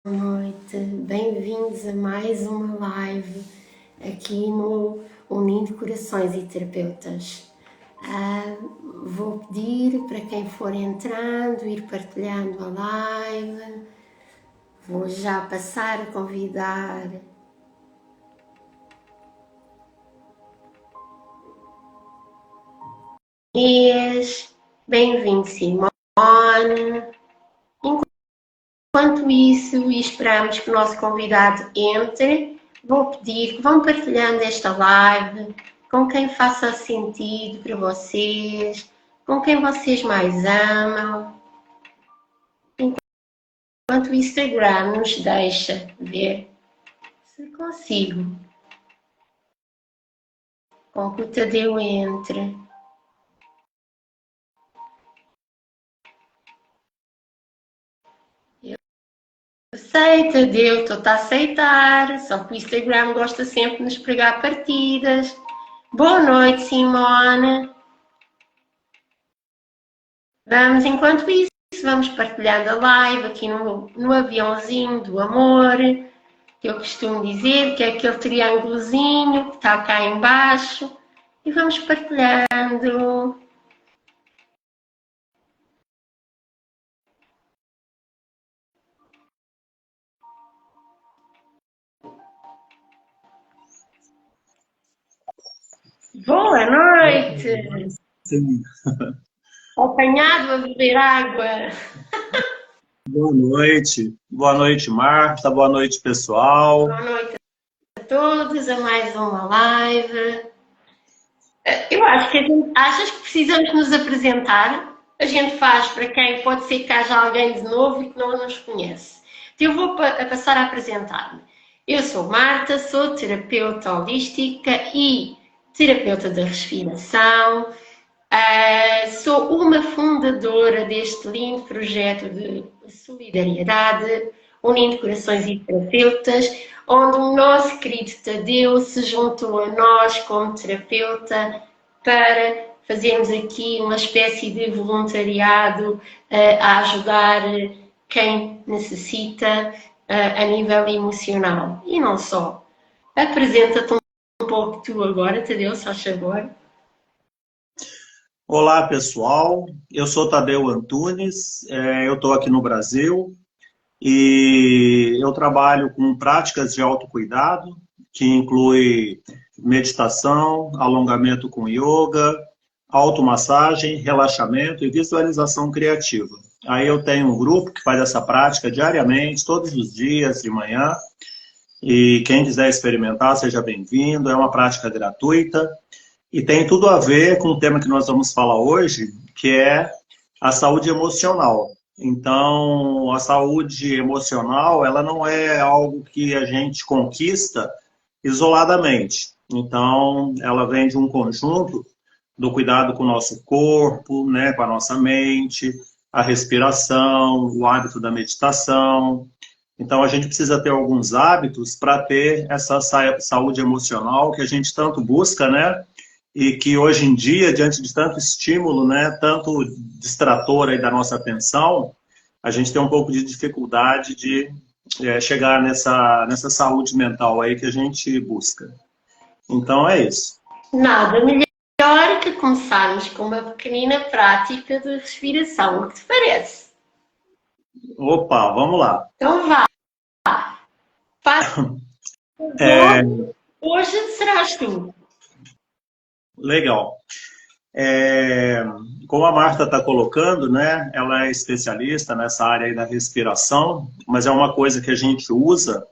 noite, bem-vindos a mais uma live aqui no Unindo Corações e Terapeutas. Vou pedir para quem for entrando, ir partilhando a live. Vou já passar a convidar Inês, bem-vindo Simone. Enquanto isso, e esperamos que o nosso convidado entre, vou pedir que vão partilhando esta live com quem faça sentido para vocês, com quem vocês mais amam, enquanto o Instagram nos deixa ver se consigo com que o Tadeu entre. Aceita, Tadeu, estou a aceitar, só que o Instagram gosta sempre de nos pregar partidas. Boa noite, Simone. Vamos, enquanto isso, vamos partilhando a live aqui no aviãozinho do amor, que eu costumo dizer, que é aquele triângulozinho que está cá embaixo, e vamos partilhando. Boa noite! Sim. Apanhado a beber água. Boa noite, Marta, boa noite, pessoal. Boa noite a todos, a mais uma live. Eu acho que achas que precisamos nos apresentar? A gente faz para quem pode ser que haja alguém de novo e que não nos conhece. Então eu vou passar a apresentar-me. Eu sou Marta, sou terapeuta holística e terapeuta da respiração. Sou uma fundadora deste lindo projeto de solidariedade, unindo corações e terapeutas, onde o nosso querido Tadeu se juntou a nós como terapeuta para fazermos aqui uma espécie de voluntariado a ajudar quem necessita a nível emocional. E não só. Apresenta-te um pouco tu agora, Tadeu, se faz favor. Olá, pessoal. Eu sou Tadeu Antunes, eu estou aqui no Brasil e eu trabalho com práticas de autocuidado, que inclui meditação, alongamento com yoga, automassagem, relaxamento e visualização criativa. Aí eu tenho um grupo que faz essa prática diariamente, todos os dias de manhã, e quem quiser experimentar, seja bem-vindo. É uma prática gratuita. E tem tudo a ver com o tema que nós vamos falar hoje, que é a saúde emocional. Então, a saúde emocional, ela não é algo que a gente conquista isoladamente. Então, ela vem de um conjunto do cuidado com o nosso corpo, né, com a nossa mente, a respiração, o hábito da meditação. Então, a gente precisa ter alguns hábitos para ter essa saúde emocional que a gente tanto busca, né? E que hoje em dia, diante de tanto estímulo, né, tanto distrator aí da nossa atenção, a gente tem um pouco de dificuldade de chegar nessa saúde mental aí que a gente busca. Então é isso. Nada melhor que começarmos com uma pequenina prática de respiração. O que te parece? Opa, vamos lá. Então vá. Faz É, hoje serás tu. legal. Como a Marta está colocando, né, ela é especialista nessa área aí da respiração, mas é uma coisa que a gente usa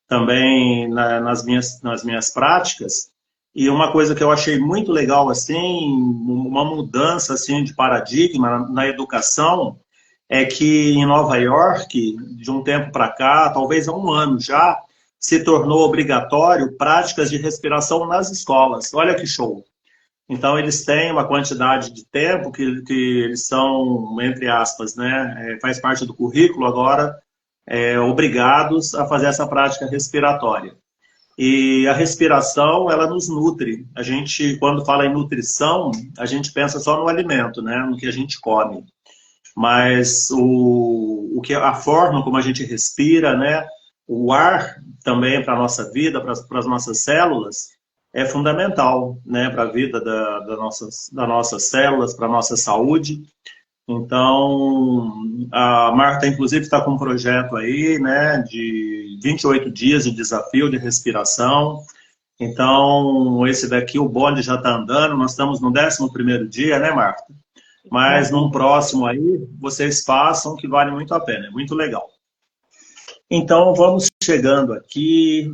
também nas minhas práticas. E uma coisa que eu achei muito legal, assim, uma mudança assim, de paradigma na educação, é que em Nova York, de um tempo para cá, talvez há um ano já, se tornou obrigatório práticas de respiração nas escolas. Olha que show! Então, eles têm uma quantidade de tempo que eles são, entre aspas, né, faz parte do currículo agora, obrigados a fazer essa prática respiratória. E a respiração, ela nos nutre. A gente, quando fala em nutrição, a gente pensa só no alimento, né, no que a gente come. mas a forma como a gente respira, né? O ar também para a nossa vida, para as nossas células, é fundamental, né? Para a vida das nossas células, para a nossa saúde. Então, a Marta, inclusive, está com um projeto aí, né, de 28 dias de desafio de respiração. Então, esse daqui, o bonde já está andando, nós estamos no 11º dia, né, Marta? Mas num próximo aí, vocês passam, que vale muito a pena, é muito legal. Então, vamos chegando aqui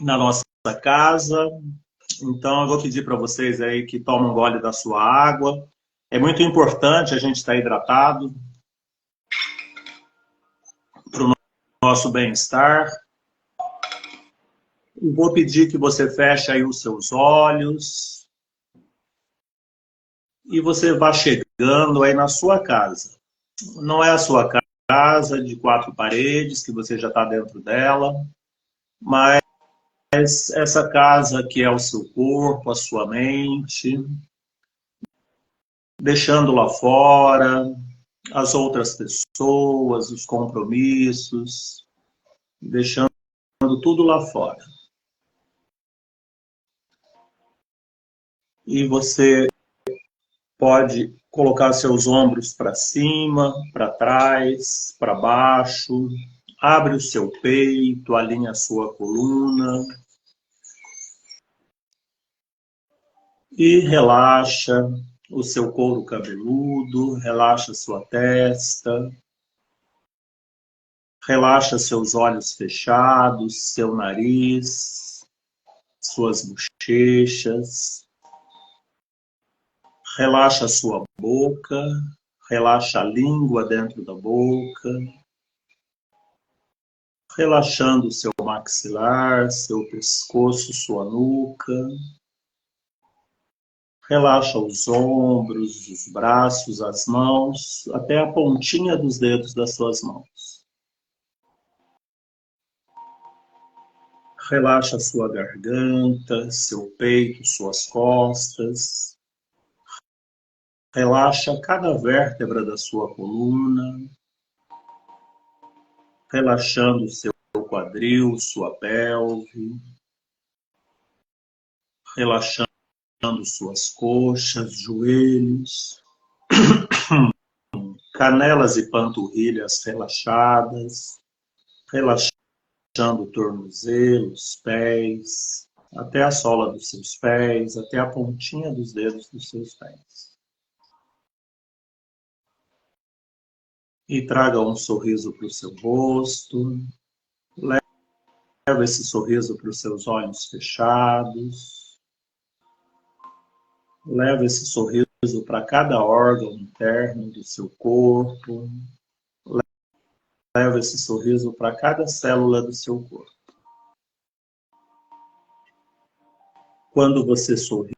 na nossa casa. Então, eu vou pedir para vocês aí que tomem um gole da sua água. É muito importante a gente estar hidratado para o nosso bem-estar. E vou pedir que você feche aí os seus olhos e você vá chegando aí na sua casa. Não é a sua casa de 4 paredes, que você já está dentro dela, mas essa casa que é o seu corpo, a sua mente, deixando lá fora as outras pessoas, os compromissos, deixando tudo lá fora. E você pode colocar seus ombros para cima, para trás, para baixo. Abre o seu peito, alinha a sua coluna. E relaxa o seu couro cabeludo, relaxa sua testa. Relaxa seus olhos fechados, seu nariz, suas bochechas. Relaxa a sua boca, relaxa a língua dentro da boca, relaxando seu maxilar, seu pescoço, sua nuca. Relaxa os ombros, os braços, as mãos, até a pontinha dos dedos das suas mãos. Relaxa a sua garganta, seu peito, suas costas. Relaxa cada vértebra da sua coluna, relaxando seu quadril, sua pelve, relaxando suas coxas, joelhos, canelas e panturrilhas relaxadas, relaxando tornozelos, pés, até a sola dos seus pés, até a pontinha dos dedos dos seus pés. E traga um sorriso para o seu rosto. Leva esse sorriso para os seus olhos fechados. Leva esse sorriso para cada órgão interno do seu corpo. Leva esse sorriso para cada célula do seu corpo. Quando você sorri,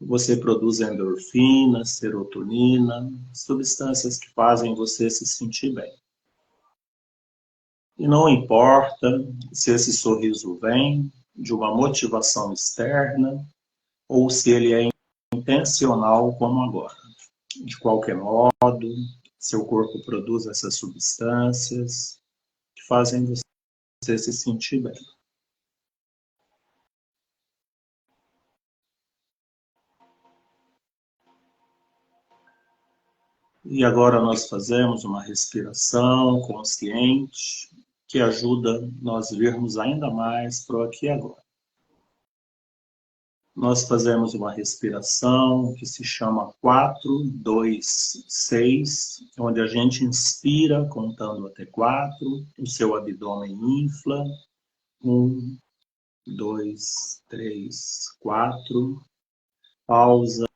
você produz endorfina, serotonina, substâncias que fazem você se sentir bem. E não importa se esse sorriso vem de uma motivação externa ou se ele é intencional como agora. De qualquer modo, seu corpo produz essas substâncias que fazem você se sentir bem. E agora nós fazemos uma respiração consciente que ajuda nós virmos ainda mais para o aqui e agora. Nós fazemos uma respiração que se chama 4-2-6, onde a gente inspira contando até 4, o seu abdômen infla, 1, 2, 3, 4, pausa,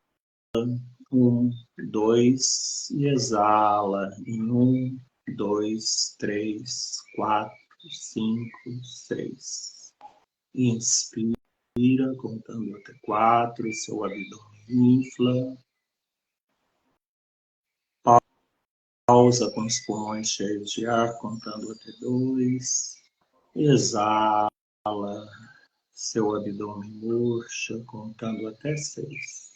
1, 2, e exala em 1, 2, 3, 4, 5, 6. Inspira, contando até 4, seu abdômen infla. Pausa com os pulmões cheios de ar, contando até 2. Exala, seu abdômen murcha, contando até 6.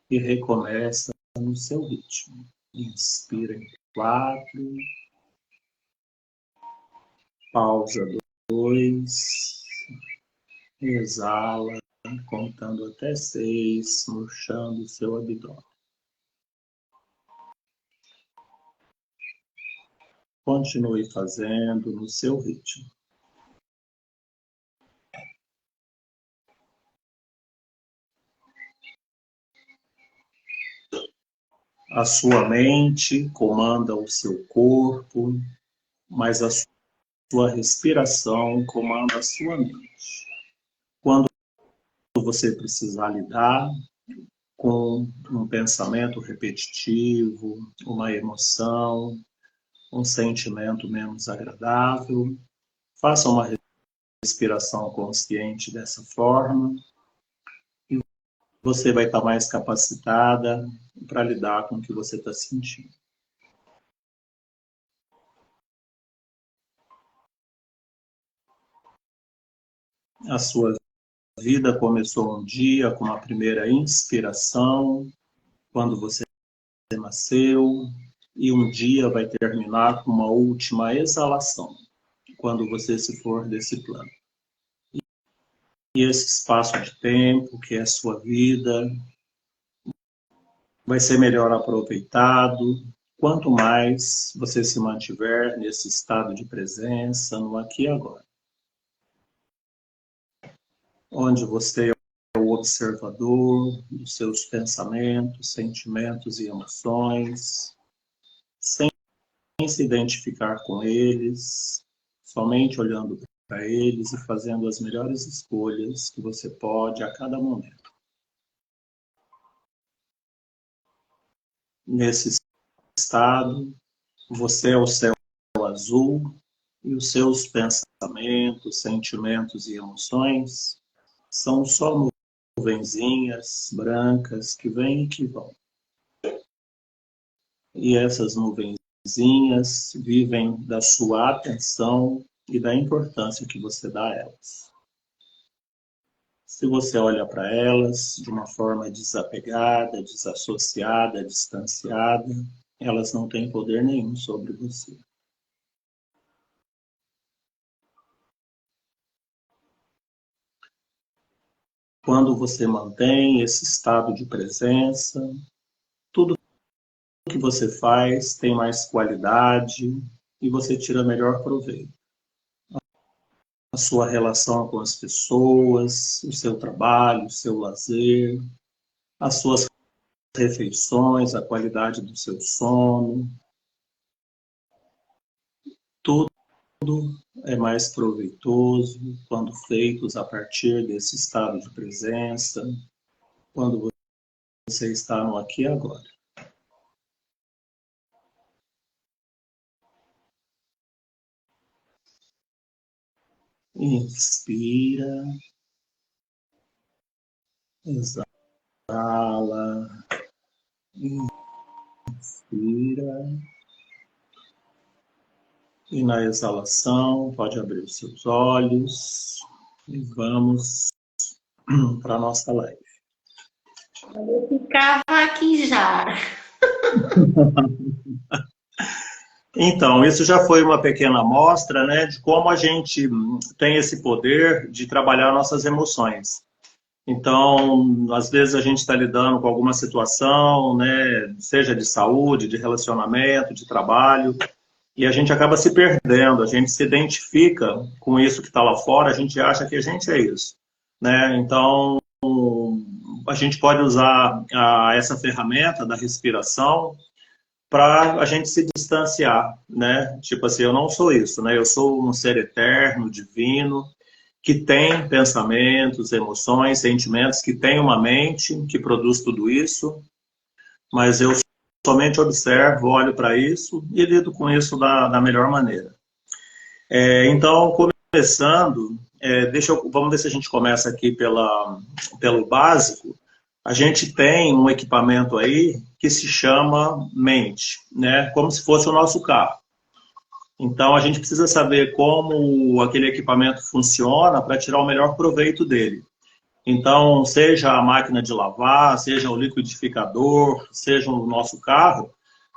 E recomeça no seu ritmo. Inspira em 4, pausa 2, exala, contando até 6, murchando o seu abdômen. Continue fazendo no seu ritmo. A sua mente comanda o seu corpo, mas a sua respiração comanda a sua mente. Quando você precisar lidar com um pensamento repetitivo, uma emoção, um sentimento menos agradável, faça uma respiração consciente dessa forma e você vai estar mais capacitada para lidar com o que você está sentindo. A sua vida começou um dia com a primeira inspiração, quando você nasceu, e um dia vai terminar com uma última exalação, quando você se for desse plano. E esse espaço de tempo, que é a sua vida, vai ser melhor aproveitado quanto mais você se mantiver nesse estado de presença, no aqui e agora. Onde você é o observador dos seus pensamentos, sentimentos e emoções, sem se identificar com eles, somente olhando para eles e fazendo as melhores escolhas que você pode a cada momento. Nesse estado, você é o céu azul e os seus pensamentos, sentimentos e emoções são só nuvenzinhas brancas que vêm e que vão. E essas nuvenzinhas vivem da sua atenção e da importância que você dá a elas. Se você olha para elas de uma forma desapegada, desassociada, distanciada, elas não têm poder nenhum sobre você. Quando você mantém esse estado de presença, tudo que você faz tem mais qualidade e você tira melhor proveito. A sua relação com as pessoas, o seu trabalho, o seu lazer, as suas refeições, a qualidade do seu sono, tudo é mais proveitoso quando feitos a partir desse estado de presença, quando você está no aqui e agora. Inspira, exala, inspira. E na exalação, pode abrir os seus olhos e vamos para a nossa live. Eu ficava aqui já. Então, isso já foi uma pequena amostra, né, de como a gente tem esse poder de trabalhar nossas emoções. Então, às vezes a gente está lidando com alguma situação, né, seja de saúde, de relacionamento, de trabalho, e a gente acaba se perdendo, a gente se identifica com isso que está lá fora, a gente acha que a gente é isso, né? Então, a gente pode usar essa ferramenta da respiração para a gente se distanciar, né? Tipo assim, eu não sou isso, né? Eu sou um ser eterno, divino, que tem pensamentos, emoções, sentimentos, que tem uma mente que produz tudo isso, mas eu somente observo, olho para isso e lido com isso da melhor maneira. Então, começando, vamos ver se a gente começa aqui pelo básico. A gente tem um equipamento aí que se chama mente, né? Como se fosse o nosso carro. Então, a gente precisa saber como aquele equipamento funciona para tirar o melhor proveito dele. Então, seja a máquina de lavar, seja o liquidificador, seja o nosso carro,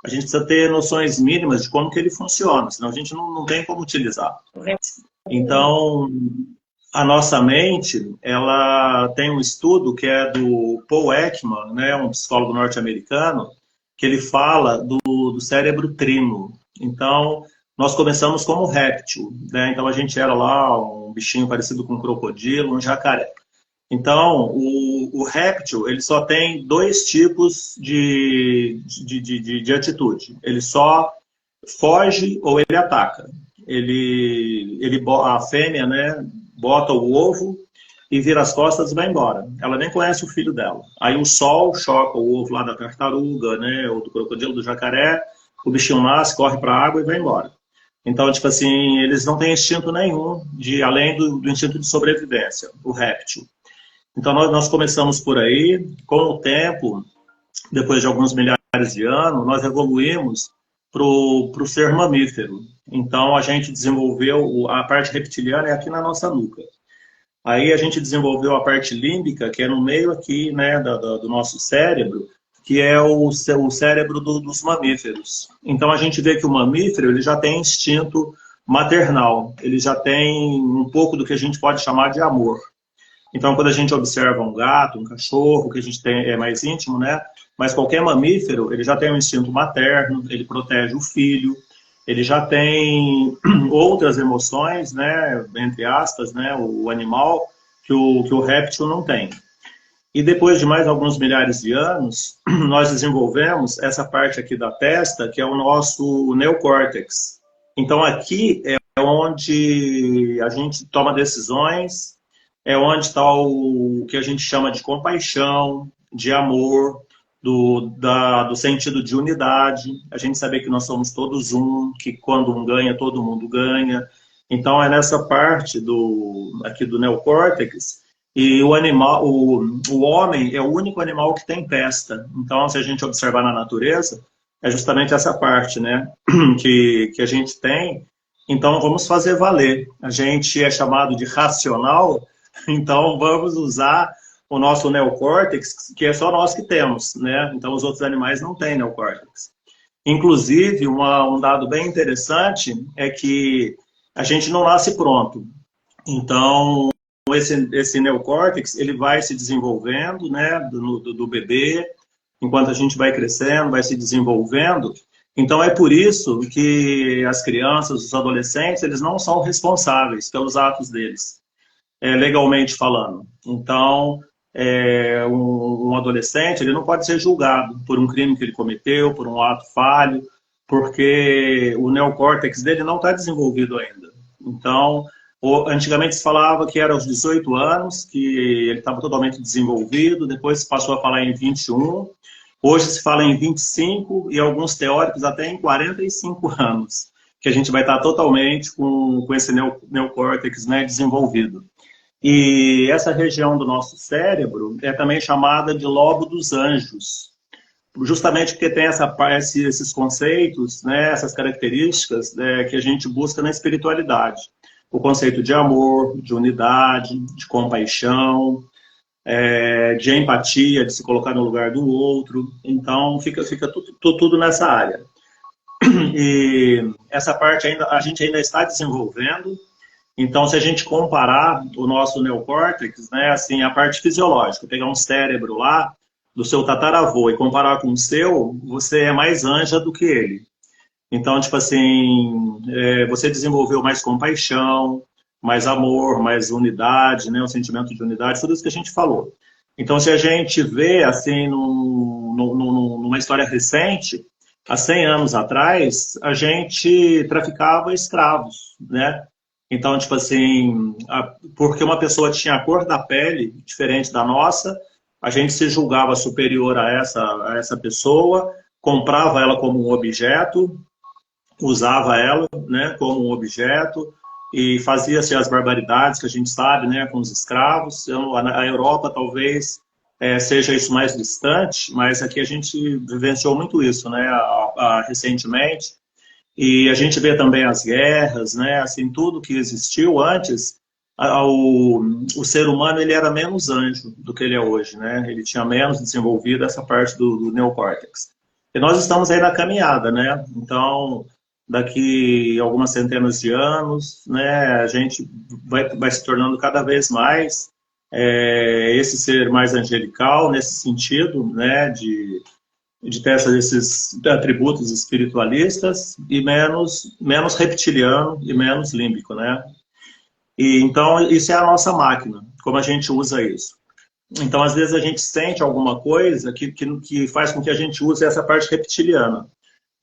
a gente precisa ter noções mínimas de como que ele funciona, senão a gente não tem como utilizar. Então, a nossa mente, ela tem um estudo que é do Paul Ekman, né, um psicólogo norte-americano, que ele fala do cérebro trino. Então, nós começamos como réptil, né? Então, a gente era lá um bichinho parecido com um crocodilo, um jacaré. Então, o réptil, ele só tem dois tipos de atitude. Ele só foge ou ele ataca. A fêmea, né, bota o ovo e vira as costas e vai embora. Ela nem conhece o filho dela. Aí o sol choca o ovo lá da tartaruga, né, ou do crocodilo, do jacaré, o bichinho nasce, corre para a água e vai embora. Então, tipo assim, eles não têm instinto nenhum, além do instinto de sobrevivência, o réptil. Então, nós começamos por aí. Com o tempo, depois de alguns milhares de anos, nós evoluímos para o ser mamífero. Então, a gente desenvolveu a parte reptiliana é aqui na nossa nuca. Aí a gente desenvolveu a parte límbica, que é no meio aqui, né, do nosso cérebro, que é o cérebro dos mamíferos. Então, a gente vê que o mamífero ele já tem instinto maternal, ele já tem um pouco do que a gente pode chamar de amor. Então, quando a gente observa um gato, um cachorro, que a gente tem, é mais íntimo, né? Mas qualquer mamífero, ele já tem um instinto materno, ele protege o filho, ele já tem outras emoções, né? Entre aspas, né? O animal que o réptil não tem. E depois de mais alguns milhares de anos, nós desenvolvemos essa parte aqui da testa, que é o nosso neocórtex. Então, aqui é onde a gente toma decisões, é onde está o que a gente chama de compaixão, de amor, do sentido de unidade. A gente sabe que nós somos todos um, que quando um ganha, todo mundo ganha. Então, é nessa parte aqui do neocórtex. E o animal, o homem é o único animal que tem testa. Então, se a gente observar na natureza, é justamente essa parte, né, que a gente tem. Então, vamos fazer valer. A gente é chamado de racional. Então, vamos usar o nosso neocórtex, que é só nós que temos, né? Então, os outros animais não têm neocórtex. Inclusive, um dado bem interessante é que a gente não nasce pronto. Então, esse neocórtex, ele vai se desenvolvendo, né, do bebê, enquanto a gente vai crescendo, vai se desenvolvendo. Então, é por isso que as crianças, os adolescentes, eles não são responsáveis pelos atos deles. Legalmente falando. Então, um adolescente ele não pode ser julgado por um crime que ele cometeu, por um ato falho, porque o neocórtex dele não está desenvolvido ainda. Então, antigamente se falava que era aos 18 anos, que ele estava totalmente desenvolvido, depois se passou a falar em 21, hoje se fala em 25 e alguns teóricos até em 45 anos, que a gente vai estar totalmente com esse neocórtex, né, desenvolvido. E essa região do nosso cérebro é também chamada de lobo dos anjos, justamente porque tem esses conceitos, né, essas características que a gente busca na espiritualidade. O conceito de amor, de unidade, de compaixão, de empatia, de se colocar no lugar do outro. Então, fica tudo nessa área. E essa parte a gente ainda está desenvolvendo. Então, se a gente comparar o nosso neocórtex, né, assim, a parte fisiológica, pegar um cérebro lá do seu tataravô e comparar com o seu, você é mais anja do que ele. Então, tipo assim, você desenvolveu mais compaixão, mais amor, mais unidade, né, um sentimento de unidade, tudo isso que a gente falou. Então, se a gente vê, assim, numa história recente, há 100 anos atrás, a gente traficava escravos, né? Então, tipo assim, porque uma pessoa tinha a cor da pele diferente da nossa, a gente se julgava superior a essa pessoa, comprava ela como um objeto, usava ela, né, como um objeto e fazia-se as barbaridades que a gente sabe, né, com os escravos. A Europa talvez seja isso mais distante, mas aqui a gente vivenciou muito isso, né, recentemente. E a gente vê também as guerras, né, assim, tudo que existiu antes, o ser humano ele era menos anjo do que ele é hoje, né? Ele tinha menos desenvolvido essa parte do neocórtex. E nós estamos aí na caminhada, né? Então, daqui algumas centenas de anos, né, a gente vai se tornando cada vez mais esse ser mais angelical, nesse sentido, né, de ter esses atributos espiritualistas e menos reptiliano e menos límbico, né? E, então, isso é a nossa máquina, como a gente usa isso. Então, às vezes, a gente sente alguma coisa que faz com que a gente use essa parte reptiliana.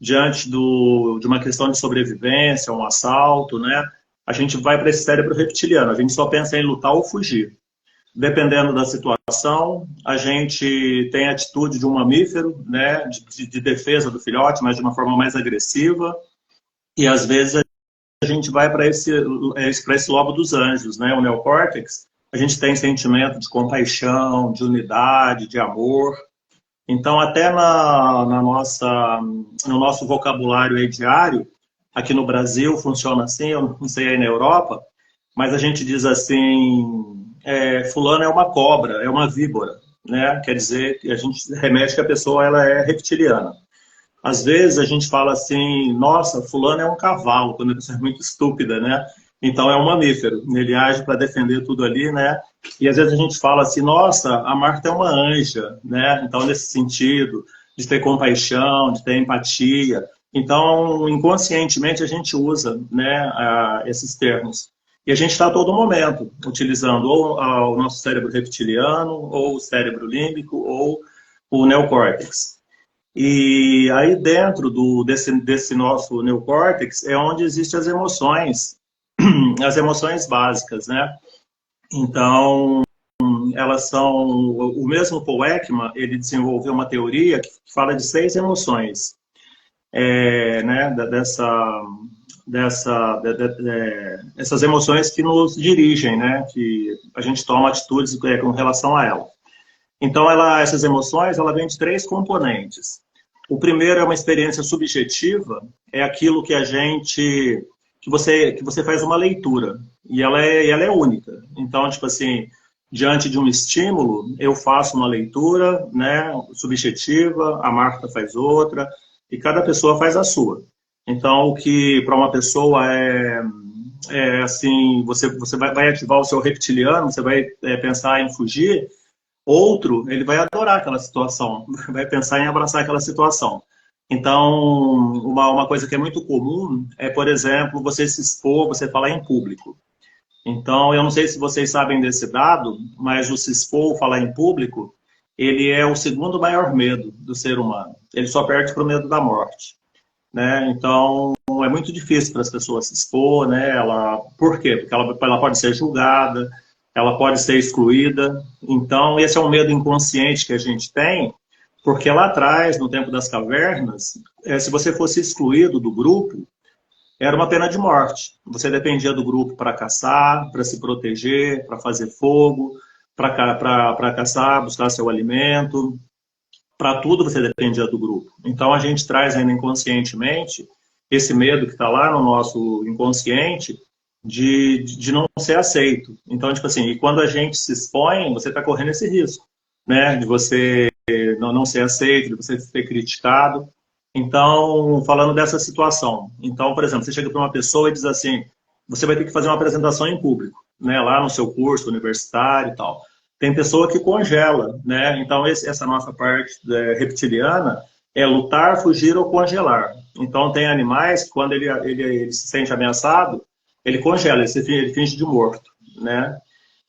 Diante de uma questão de sobrevivência, um assalto, né? A gente vai para esse cérebro reptiliano, a gente só pensa em lutar ou fugir. Dependendo da situação, a gente tem a atitude de um mamífero, né? De defesa do filhote, mas de uma forma mais agressiva. E, às vezes, a gente vai para esse lobo dos anjos, né? O neocórtex. A gente tem sentimento de compaixão, de unidade, de amor. Então, até no nosso vocabulário aí diário, aqui no Brasil funciona assim, eu não sei aí na Europa, mas a gente diz assim, fulano é uma cobra, é uma víbora, né? Quer dizer, que a gente remete que a pessoa ela é reptiliana. Às vezes a gente fala assim, nossa, fulano é um cavalo, quando a pessoa é muito estúpida, né? Então é um mamífero, ele age para defender tudo ali, né? E às vezes a gente fala assim, nossa, a Marta é uma anja, né? Então nesse sentido, de ter compaixão, de ter empatia. Então, inconscientemente a gente usa, né, esses termos. E a gente está a todo momento utilizando ou o nosso cérebro reptiliano, ou o cérebro límbico, ou o neocórtex. E aí dentro desse nosso neocórtex é onde existem as emoções básicas, né? Então, elas são... O mesmo Paul Ekman, ele desenvolveu uma teoria que fala de 6 emoções, né? Essas emoções que nos dirigem, né? Que a gente toma atitudes com relação a ela. Então, essas emoções, ela vem de 3 componentes. O primeiro é uma experiência subjetiva, é aquilo que você faz uma leitura, e ela é única. Então, tipo assim, diante de um estímulo, eu faço uma leitura, né, subjetiva, a Marta faz outra, e cada pessoa faz a sua. Então, o que para uma pessoa assim, você vai ativar o seu reptiliano, você vai pensar em fugir. Outro, ele vai adorar aquela situação, vai pensar em abraçar aquela situação. Então, uma coisa que é muito comum é, por exemplo, você se expor, você falar em público. Então, eu não sei se vocês sabem desse dado, mas o se expor, falar em público, ele é o segundo maior medo do ser humano. Ele só perde para o medo da morte, né? Então, é muito difícil para as pessoas se expor, né? Por quê? Porque ela pode ser julgada, ela pode ser excluída. Então, esse é um medo inconsciente que a gente tem, porque lá atrás, no tempo das cavernas, se você fosse excluído do grupo, era uma pena de morte. Você dependia do grupo para caçar, para se proteger, para fazer fogo, para caçar, buscar seu alimento. Para tudo você dependia do grupo. Então, a gente traz ainda inconscientemente esse medo que está lá no nosso inconsciente, de não ser aceito. Então, tipo assim, e quando a gente se expõe, você está correndo esse risco, né? De você não ser aceito, de você ser criticado. Então, falando dessa situação. Então, por exemplo, você chega para uma pessoa e diz assim, você vai ter que fazer uma apresentação em público, né? Lá no seu curso universitário e tal. Tem pessoa que congela, né? Então, essa nossa parte reptiliana é lutar, fugir ou congelar. Então, tem animais que, quando ele se sente ameaçado, ele congela, ele finge de morto, né?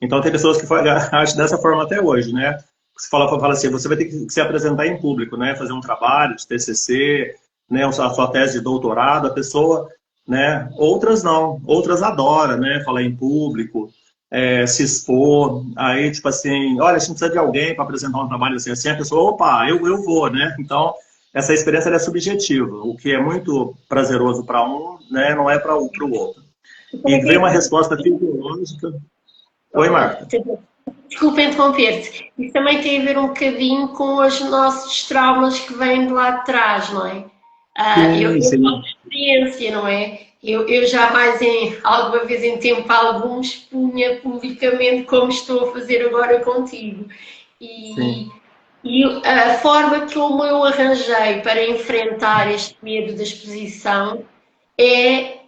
Então, tem pessoas que agem dessa forma até hoje, né? Você fala assim, você vai ter que se apresentar em público, né? Fazer um trabalho de TCC, né? A sua tese de doutorado, a pessoa, né? Outras não, outras adoram, né? Falar em público, se expor, aí, tipo assim, olha, a gente precisa de alguém para apresentar um trabalho assim, a pessoa, opa, eu vou, né? Então, essa experiência é subjetiva. O que é muito prazeroso para um, né? Não é para o outro. E veio uma resposta fisiológica. Oi, Marta. Desculpa interromper-te. Isso também tem a ver um bocadinho com os nossos traumas que vêm de lá de trás, não é? Eu tenho experiência, não é? Eu jamais, alguma vez em tempo algum, expunha publicamente como estou a fazer agora contigo. E, Sim. e a forma como eu arranjei para enfrentar este medo da exposição é: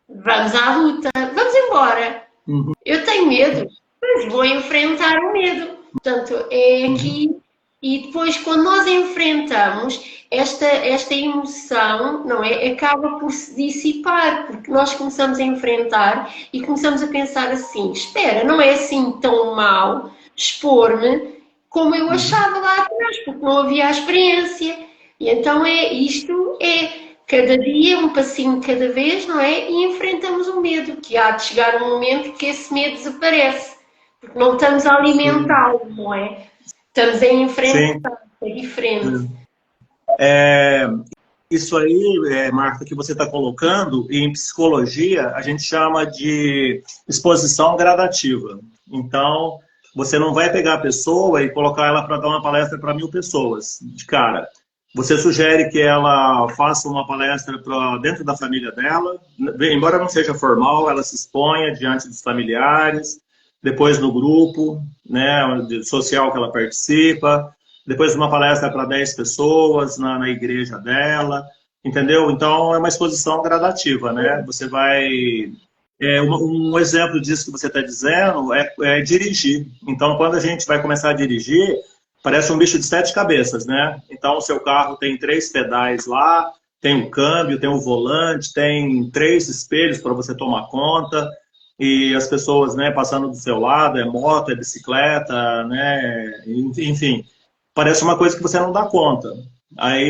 vamos à luta, vamos embora. Uhum, Eu tenho medo, mas vou enfrentar o medo. Portanto, é uhum, aqui. E depois, quando nós enfrentamos esta emoção, não é? Acaba por se dissipar, porque nós começamos a enfrentar e começamos a pensar assim: espera, não é assim tão mau expor-me como eu uhum. achava lá atrás, porque não havia a experiência. E então isto é cada dia, um passinho de cada vez, não é? E enfrentamos o medo, que há de chegar um momento que esse medo desaparece, porque não estamos a Sim, alimentá-lo, não é? Estamos a sim. enfrentar, é diferente. É, isso aí, Marta, que você está colocando, em psicologia, a gente chama de exposição gradativa. Então, você não vai pegar a pessoa e colocar ela para dar uma palestra para 1.000 pessoas de cara. Você sugere que ela faça uma palestra para dentro da família dela, embora não seja formal, ela se exponha diante dos familiares, depois no grupo, né, social que ela participa, depois uma palestra para 10 pessoas na igreja dela, entendeu? Então é uma exposição gradativa, né? Você vai. Um exemplo disso que você está dizendo é dirigir. Então, quando a gente vai começar a dirigir, parece um bicho de 7 cabeças, né? Então, o seu carro tem 3 pedais lá, tem o câmbio, tem o volante, tem 3 espelhos para você tomar conta, e as pessoas, né, passando do seu lado, é moto, é bicicleta, né? Enfim, parece uma coisa que você não dá conta.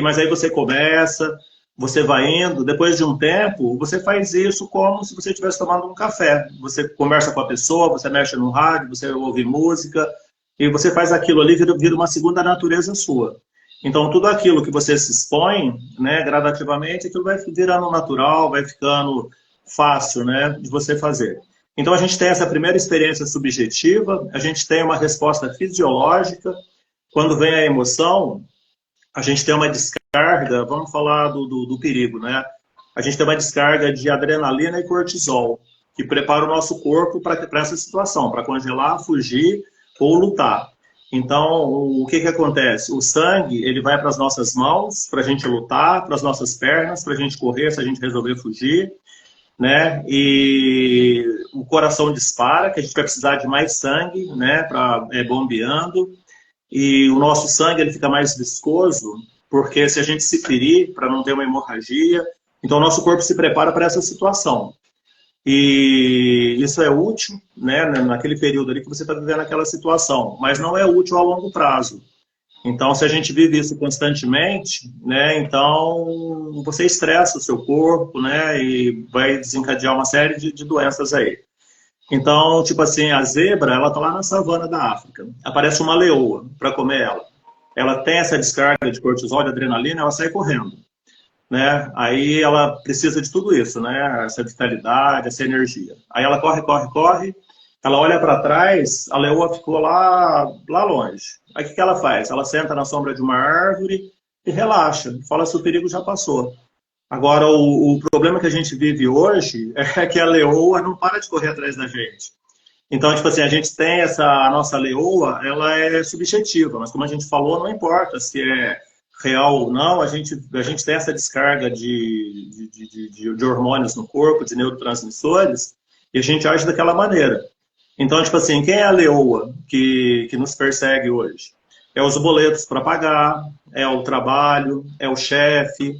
Mas aí você começa, você vai indo, depois de um tempo, você faz isso como se você estivesse tomando um café. Você conversa com a pessoa, você mexe no rádio, você ouve música, e você faz aquilo ali, vira uma segunda natureza sua. Então, tudo aquilo que você se expõe, né, gradativamente, aquilo vai virando natural, vai ficando fácil, né, de você fazer. Então, a gente tem essa primeira experiência subjetiva, a gente tem uma resposta fisiológica. Quando vem a emoção, a gente tem uma descarga, vamos falar do perigo, né? A gente tem uma descarga de adrenalina e cortisol, que prepara o nosso corpo para essa situação, para congelar, fugir ou lutar. Então, o que acontece? O sangue, ele vai para as nossas mãos, para a gente lutar, para as nossas pernas, para a gente correr, se a gente resolver fugir, né? E o coração dispara, que a gente vai precisar de mais sangue, né? Para bombeando. E o nosso sangue ele fica mais viscoso, porque se a gente se ferir para não ter uma hemorragia, então o nosso corpo se prepara para essa situação. E isso é útil, né, naquele período ali que você está vivendo aquela situação, mas não é útil a longo prazo. Então, se a gente vive isso constantemente, né, então você estressa o seu corpo, né, e vai desencadear uma série de doenças aí. Então, tipo assim, a zebra, ela tá lá na savana da África. Aparece uma leoa para comer ela. Ela tem essa descarga de cortisol, de adrenalina, ela sai correndo, né? Aí ela precisa de tudo isso, né? Essa vitalidade, essa energia. Aí ela corre, corre, corre. Ela olha para trás, a leoa ficou lá longe. Aí o que ela faz? Ela senta na sombra de uma árvore e relaxa. Fala se o perigo já passou. Agora, o problema que a gente vive hoje é que a leoa não para de correr atrás da gente. Então, tipo assim, a gente tem a nossa leoa, ela é subjetiva, mas como a gente falou, não importa se é real ou não, a gente tem essa descarga de hormônios no corpo, de neurotransmissores, e a gente age daquela maneira. Então, tipo assim, quem é a leoa que nos persegue hoje? É os boletos para pagar, é o trabalho, é o chefe,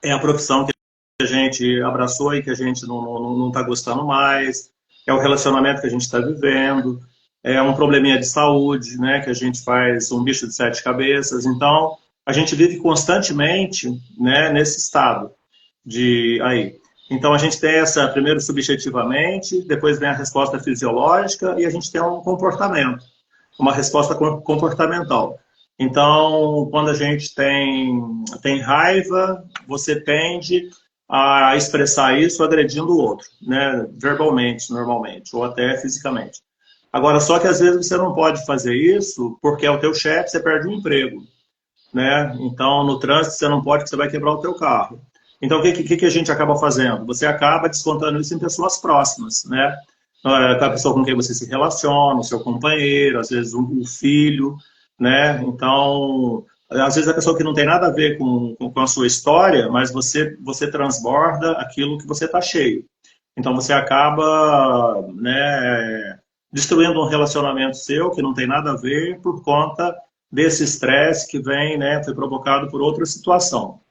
é a profissão que a gente abraçou e que a gente não está gostando mais, é o relacionamento que a gente está vivendo, é um probleminha de saúde, né, que a gente faz um bicho de 7 cabeças. Então, a gente vive constantemente, né, nesse estado de aí. Então, a gente tem essa, primeiro subjetivamente, depois vem a resposta fisiológica e a gente tem um comportamento, uma resposta comportamental. Então, quando a gente tem raiva, você tende a expressar isso agredindo o outro, né? Verbalmente, normalmente, ou até fisicamente. Agora, só que às vezes você não pode fazer isso porque é o teu chefe, você perde o emprego, né? Então, no trânsito você não pode, porque você vai quebrar o teu carro. Então, o que a gente acaba fazendo? Você acaba descontando isso em pessoas próximas, né? Com a pessoa com quem você se relaciona, o seu companheiro, às vezes o filho, né? Então, às vezes a pessoa que não tem nada a ver com a sua história, mas você transborda aquilo que você está cheio. Então, você acaba, né, destruindo um relacionamento seu que não tem nada a ver por conta desse estresse que vem, né, foi provocado por outra situação.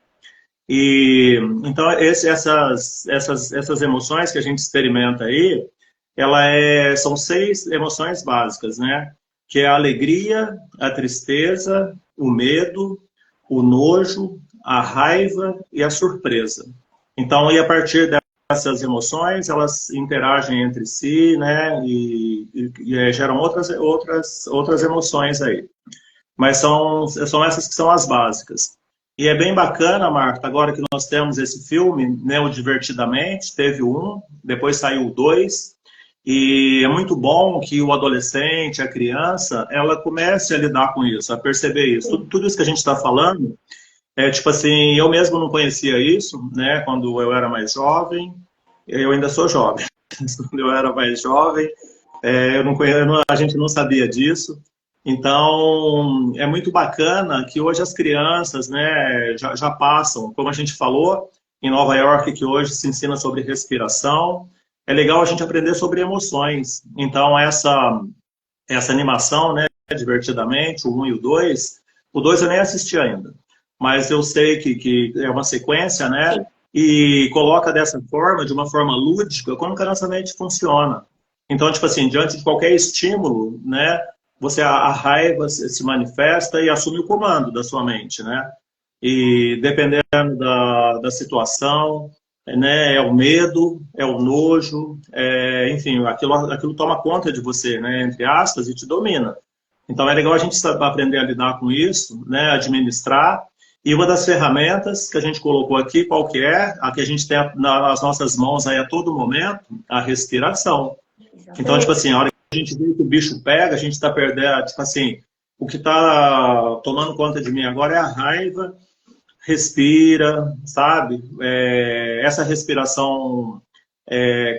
E então essas emoções que a gente experimenta aí, são 6 emoções básicas, né? Que é a alegria, a tristeza, o medo, o nojo, a raiva e a surpresa. Então, e a partir dessas emoções, elas interagem entre si, né? E geram outras emoções aí. Mas são essas que são as básicas. E é bem bacana, Marta, agora que nós temos esse filme, né, o Divertidamente, teve o 1, depois saiu o 2, e é muito bom que o adolescente, a criança, ela comece a lidar com isso, a perceber isso. Tudo isso que a gente está falando, tipo assim, eu mesmo não conhecia isso, né, quando eu era mais jovem, eu ainda sou jovem, quando eu era mais jovem, a gente não sabia disso. Então, é muito bacana que hoje as crianças, né, já passam, como a gente falou, em Nova York, que hoje se ensina sobre respiração. É legal a gente aprender sobre emoções. Então, essa animação, né, Divertidamente, o 1 e o 2 eu nem assisti ainda. Mas eu sei que é uma sequência, né, e coloca dessa forma, de uma forma lúdica, como que a nossa mente funciona. Então, tipo assim, diante de qualquer estímulo, né, a raiva se manifesta e assume o comando da sua mente, né? E dependendo da situação, né, é o medo, é o nojo, enfim, aquilo toma conta de você, né, entre aspas, e te domina. Então é legal a gente aprender a lidar com isso, né, administrar. E uma das ferramentas que a gente colocou aqui, qual que é? A que a gente tem nas nossas mãos aí a todo momento, a respiração. Então, tipo assim, a hora que a gente vê que o bicho pega, a gente está perdendo, tipo assim, o que está tomando conta de mim agora é a raiva, respira, sabe? Essa respiração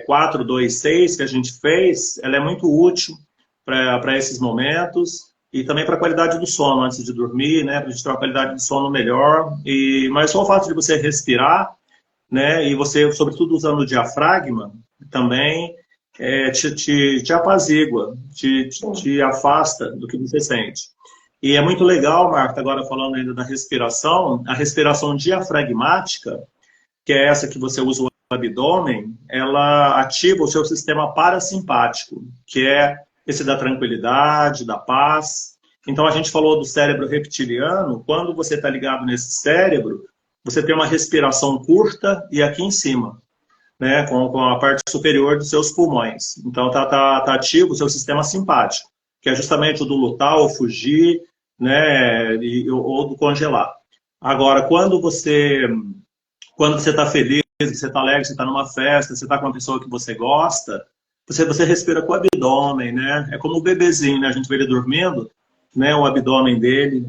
4-2-6 que a gente fez, ela é muito útil para esses momentos e também para a qualidade do sono antes de dormir, né? Para a gente ter uma qualidade de sono melhor. Mas só o fato de você respirar, né? E você, sobretudo usando o diafragma, também te apazigua, te afasta do que você sente. E é muito legal, Marta, agora falando ainda da respiração, a respiração diafragmática, que é essa que você usa o abdômen, ela ativa o seu sistema parasimpático, que é esse da tranquilidade, da paz. Então, a gente falou do cérebro reptiliano. Quando você está ligado nesse cérebro, você tem uma respiração curta e aqui em cima, né, com a parte superior dos seus pulmões. Então, tá ativo o seu sistema simpático, que é justamente o do lutar ou fugir, né, ou do congelar. Agora, quando você está feliz, você está alegre, você está numa festa, você está com uma pessoa que você gosta, você respira com o abdômen, né? É como o bebezinho, né? A gente vê ele dormindo, né? O abdômen dele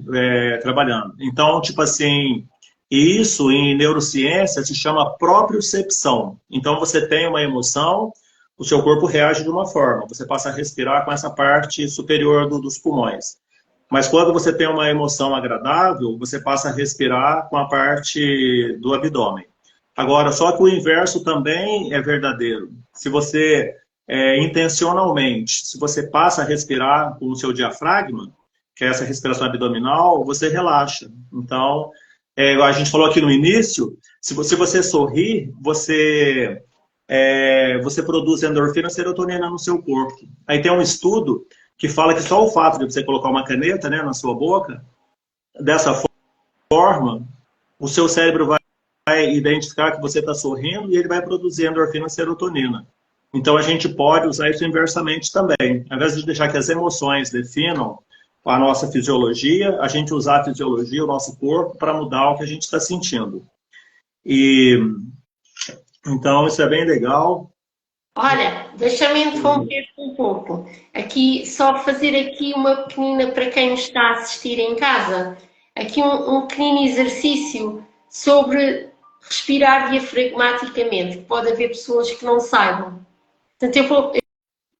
trabalhando. Então, tipo assim, isso em neurociência se chama propriocepção. Então, você tem uma emoção, o seu corpo reage de uma forma. Você passa a respirar com essa parte superior dos pulmões. Mas quando você tem uma emoção agradável, você passa a respirar com a parte do abdômen. Agora, só que o inverso também é verdadeiro. Se você, intencionalmente, se você passa a respirar com o seu diafragma, que é essa respiração abdominal, você relaxa. Então, a gente falou aqui no início, se você sorrir, você produz endorfina e serotonina no seu corpo. Aí tem um estudo que fala que só o fato de você colocar uma caneta, né, na sua boca, dessa forma, o seu cérebro vai identificar que você está sorrindo e ele vai produzir endorfina e serotonina. Então, a gente pode usar isso inversamente também. Ao invés de deixar que as emoções definam a nossa fisiologia, a gente usar a fisiologia, o nosso corpo, para mudar o que a gente está sentindo. Então, isso é bem legal. Olha, deixa-me interromper um pouco. Aqui, só fazer aqui uma pequenina, para quem nos está a assistir em casa, aqui um pequenino exercício sobre respirar diafragmaticamente. Pode haver pessoas que não saibam. Portanto,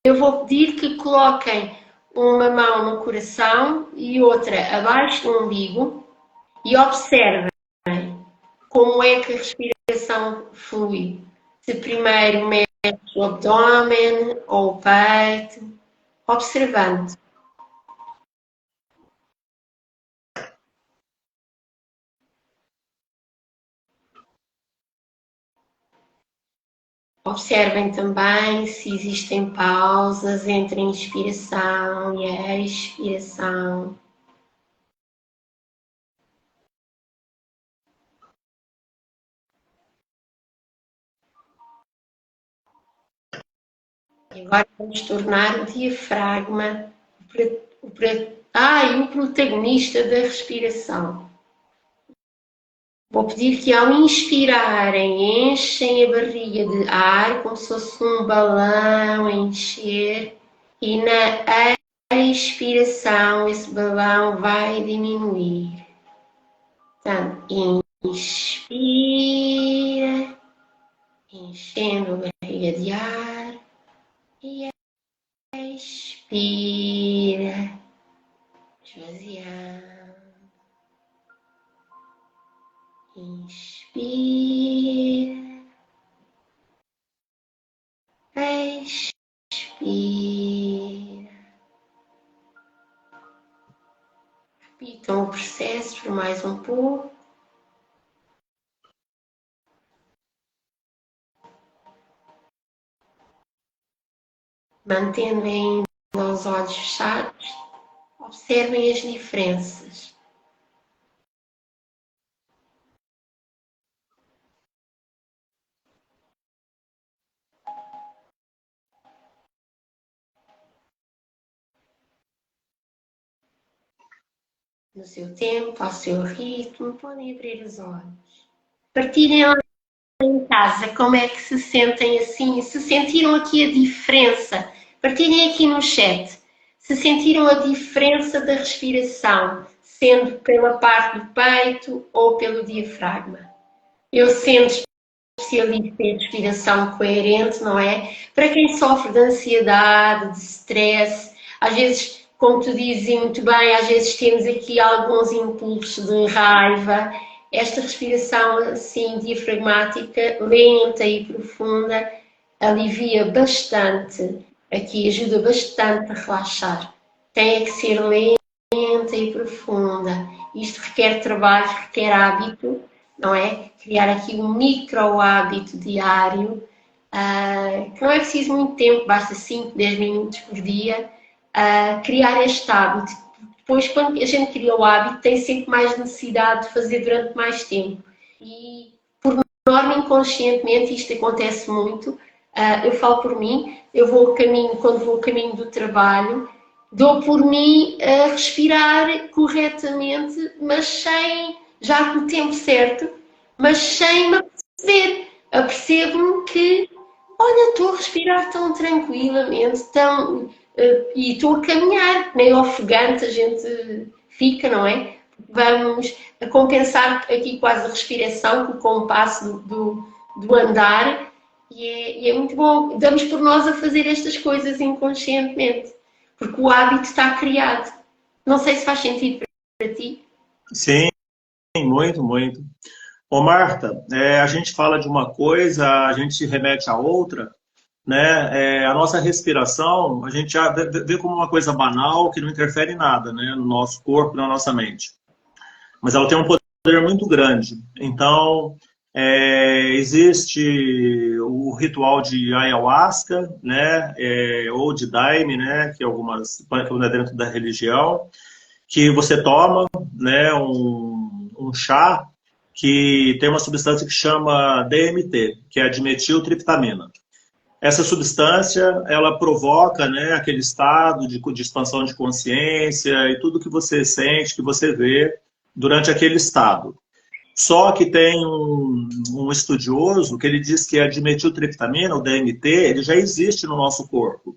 eu vou pedir que coloquem uma mão no coração e outra abaixo do umbigo e observem como é que a respiração flui. Se primeiro mexe o abdômen ou o peito, observando. Observem também se existem pausas entre a inspiração e a expiração. E agora vamos tornar o diafragma o protagonista da respiração. Vou pedir que ao inspirarem, enchem a barriga de ar, como se fosse um balão a encher, e na expiração esse balão vai diminuir. Então, inspira, enchendo a barriga de ar, e expira, esvaziando. Inspira, expira. Repitam o processo por mais um pouco. Mantendo ainda os olhos fechados, observem as diferenças. No seu tempo, ao seu ritmo, podem abrir os olhos. Partilhem lá em casa como é que se sentem assim, se sentiram aqui a diferença. Partilhem aqui no chat. Se sentiram a diferença da respiração, sendo pela parte do peito ou pelo diafragma. Eu sendo especialista em respiração coerente, não é? Para quem sofre de ansiedade, de stress, às vezes, como tu dizes muito bem, às vezes temos aqui alguns impulsos de raiva. Esta respiração assim diafragmática, lenta e profunda, alivia bastante, aqui ajuda bastante a relaxar. Tem que ser lenta e profunda. Isto requer trabalho, requer hábito, não é? Criar aqui um micro hábito diário, que não é preciso muito tempo, basta 5, 10 minutos por dia, criar este hábito. Depois, quando a gente cria o hábito, tem sempre mais necessidade de fazer durante mais tempo. E, por norma, inconscientemente, isto acontece muito. Eu falo por mim, eu vou a caminho, quando vou a caminho do trabalho, dou por mim a respirar corretamente, mas sem, já com o tempo certo, mas sem me aperceber. Apercebo-me que, olha, estou a respirar tão tranquilamente, e estou a caminhar, meio ofegante a gente fica, não é? Vamos a compensar aqui quase a respiração com o compasso do andar e é muito bom. Damos por nós a fazer estas coisas inconscientemente, porque o hábito está criado. Não sei se faz sentido para ti. Sim, muito, muito. Ô Marta, a gente fala de uma coisa, a gente se remete a outra, né? A nossa respiração, a gente já vê como uma coisa banal, que não interfere em nada, né? No nosso corpo, na nossa mente. Mas ela tem um poder muito grande. Então, existe o ritual de ayahuasca, né? Ou de daime, né? Que algumas dentro da religião, que você toma, né? Um chá que tem uma substância que chama DMT, que é a dimetiltriptamina. Essa substância, ela provoca, né, aquele estado de expansão de consciência e tudo que você sente, que você vê durante aquele estado. Só que tem um estudioso que ele diz que a dimetiltriptamina, o DMT, ele já existe no nosso corpo.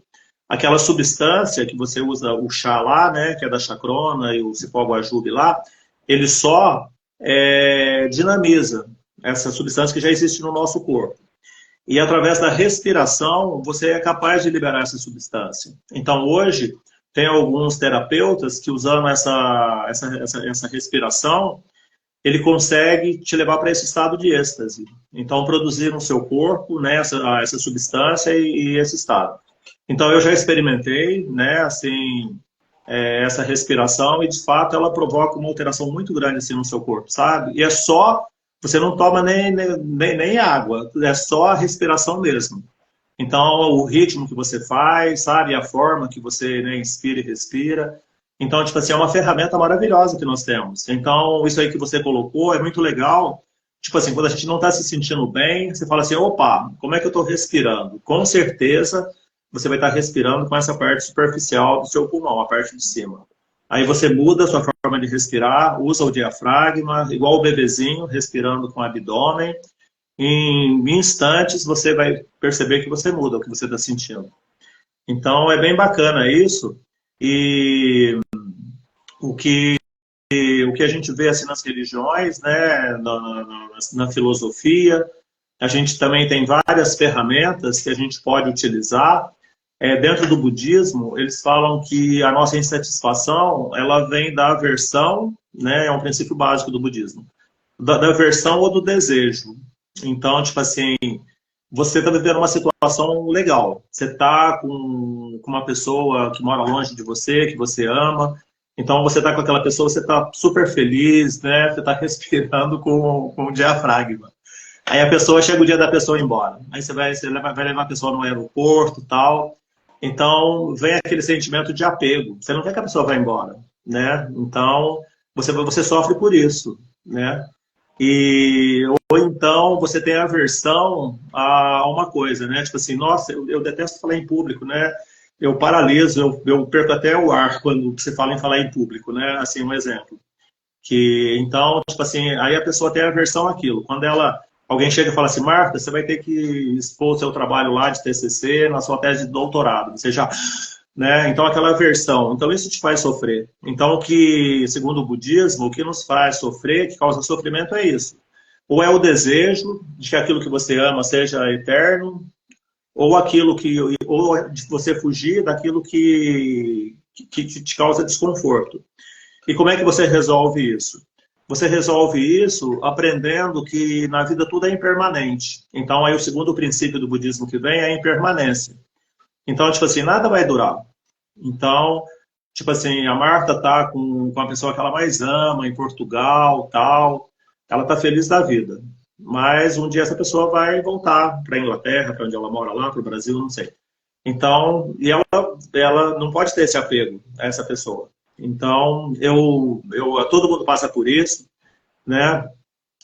Aquela substância que você usa, o chá lá, né, que é da chacrona e o cipó guajube lá, ele só dinamiza, essa substância que já existe no nosso corpo. E através da respiração, você é capaz de liberar essa substância. Então, hoje, tem alguns terapeutas que, usando essa respiração, ele consegue te levar para esse estado de êxtase. Então, produzir no seu corpo, né, essa substância e esse estado. Então, eu já experimentei, né, assim, essa respiração e, de fato, ela provoca uma alteração muito grande assim, no seu corpo, sabe? E é só, você não toma nem água, é só a respiração mesmo. Então, o ritmo que você faz, sabe? A forma que você, né, inspira e respira. Então, tipo assim, é uma ferramenta maravilhosa que nós temos. Então, isso aí que você colocou é muito legal. Tipo assim, quando a gente não está se sentindo bem, você fala assim, opa, como é que eu estou respirando? Com certeza, você vai estar respirando com essa parte superficial do seu pulmão, a parte de cima. Aí você muda a sua forma de respirar, usa o diafragma, igual o bebezinho, respirando com o abdômen. Em instantes, você vai perceber que você muda o que você está sentindo. Então, é bem bacana isso. E o que a gente vê assim, nas religiões, né, na filosofia, a gente também tem várias ferramentas que a gente pode utilizar. Dentro do budismo, eles falam que a nossa insatisfação ela vem da aversão, né, é um princípio básico do budismo, da aversão ou do desejo. Então, tipo assim, você está vivendo uma situação legal. Você está com uma pessoa que mora longe de você, que você ama. Então, você está com aquela pessoa, você está super feliz, né? Você está respirando com o diafragma. Aí a pessoa, chega o dia da pessoa ir embora. Aí você vai levar a pessoa no aeroporto e tal. Então, vem aquele sentimento de apego. Você não quer que a pessoa vá embora, né? Então, você sofre por isso, né? Ou então você tem aversão a uma coisa, né? Tipo assim, nossa, eu detesto falar em público, né? Eu paraliso, eu perco até o ar quando você fala em falar em público, né? Assim, um exemplo. Então, tipo assim, aí a pessoa tem aversão àquilo. Quando alguém chega e fala assim, Marta, você vai ter que expor o seu trabalho lá de TCC na sua tese de doutorado. Você já... Né? Então, aquela aversão. Então, isso te faz sofrer. Então, segundo o budismo, o que nos faz sofrer, que causa sofrimento, é isso. Ou é o desejo de que aquilo que você ama seja eterno, ou de você fugir daquilo que te causa desconforto. E como é que você resolve isso? Você resolve isso aprendendo que na vida tudo é impermanente. Então, aí o segundo princípio do budismo que vem é a impermanência. Então, tipo assim, nada vai durar. Então, tipo assim, a Marta tá com a pessoa que ela mais ama em Portugal, tal. Ela tá feliz da vida. Mas um dia essa pessoa vai voltar para a Inglaterra, para onde ela mora lá, para o Brasil, não sei. Então, e ela não pode ter esse apego a essa pessoa. Então, todo mundo passa por isso, né?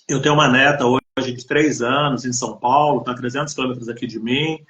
Eu tenho uma neta hoje de 3 anos em São Paulo, está a 300 quilômetros aqui de mim,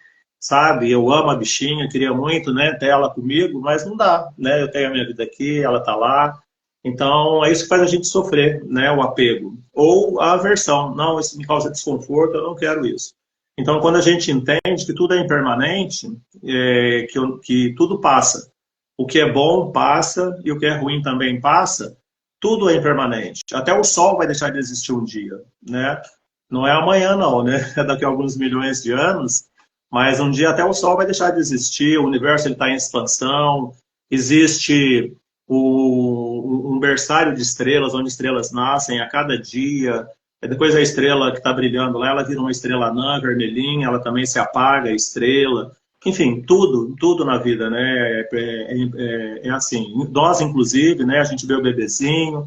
sabe? Eu amo a bichinha, queria muito, né, ter ela comigo, mas não dá, né? Eu tenho a minha vida aqui, ela está lá. Então, é isso que faz a gente sofrer, né, o apego. Ou a aversão. Não, isso me causa desconforto, eu não quero isso. Então, quando a gente entende que tudo é impermanente, que tudo passa. O que é bom passa e o que é ruim também passa, tudo é impermanente. Até o sol vai deixar de existir um dia, né? Não é amanhã, não, né? É daqui a alguns milhões de anos, mas um dia até o sol vai deixar de existir, o universo está em expansão, existe um berçário de estrelas, onde estrelas nascem a cada dia. Depois a estrela que está brilhando lá, ela vira uma estrela anã, vermelhinha, ela também se apaga, a estrela. Enfim, tudo na vida, né? É assim. Nós, inclusive, né? A gente vê o bebezinho,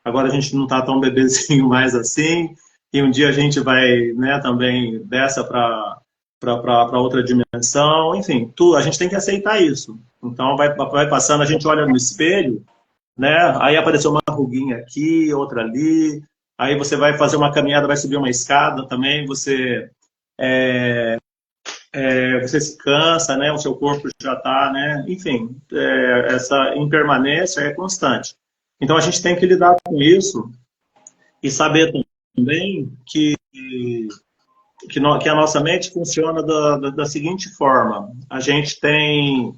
agora a gente não está tão bebezinho mais assim, e um dia a gente vai, né, também dessa para outra dimensão. Enfim, a gente tem que aceitar isso. Então, vai passando, a gente olha no espelho, né? Aí apareceu uma ruguinha aqui, outra ali. Aí você vai fazer uma caminhada, vai subir uma escada também, você se cansa, né? O seu corpo já está, né? Enfim, essa impermanência é constante. Então a gente tem que lidar com isso e saber também que a nossa mente funciona da seguinte forma: a gente tem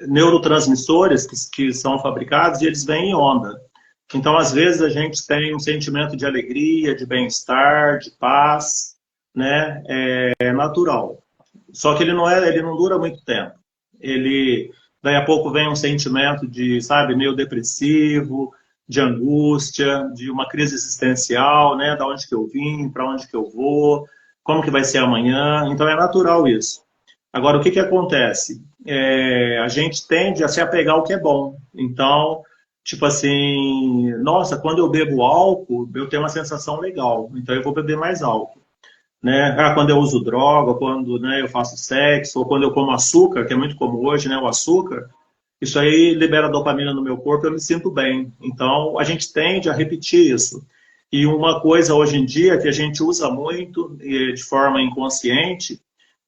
neurotransmissores que são fabricados e eles vêm em onda. Então, às vezes, a gente tem um sentimento de alegria, de bem-estar, de paz, né? É natural. Só que ele não dura muito tempo. Ele, daí a pouco vem um sentimento de, sabe, meio depressivo, de angústia, de uma crise existencial, né? Da onde que eu vim, para onde que eu vou, como que vai ser amanhã. Então é natural isso. Agora, o que que acontece? A gente tende a se apegar ao que é bom. Então, tipo assim, nossa, quando eu bebo álcool, eu tenho uma sensação legal. Então eu vou beber mais álcool, né? Quando eu uso droga, quando, né, eu faço sexo, ou quando eu como açúcar, que é muito comum hoje, né, o açúcar, isso aí libera dopamina no meu corpo, eu me sinto bem. Então, a gente tende a repetir isso. E uma coisa hoje em dia que a gente usa muito, e de forma inconsciente,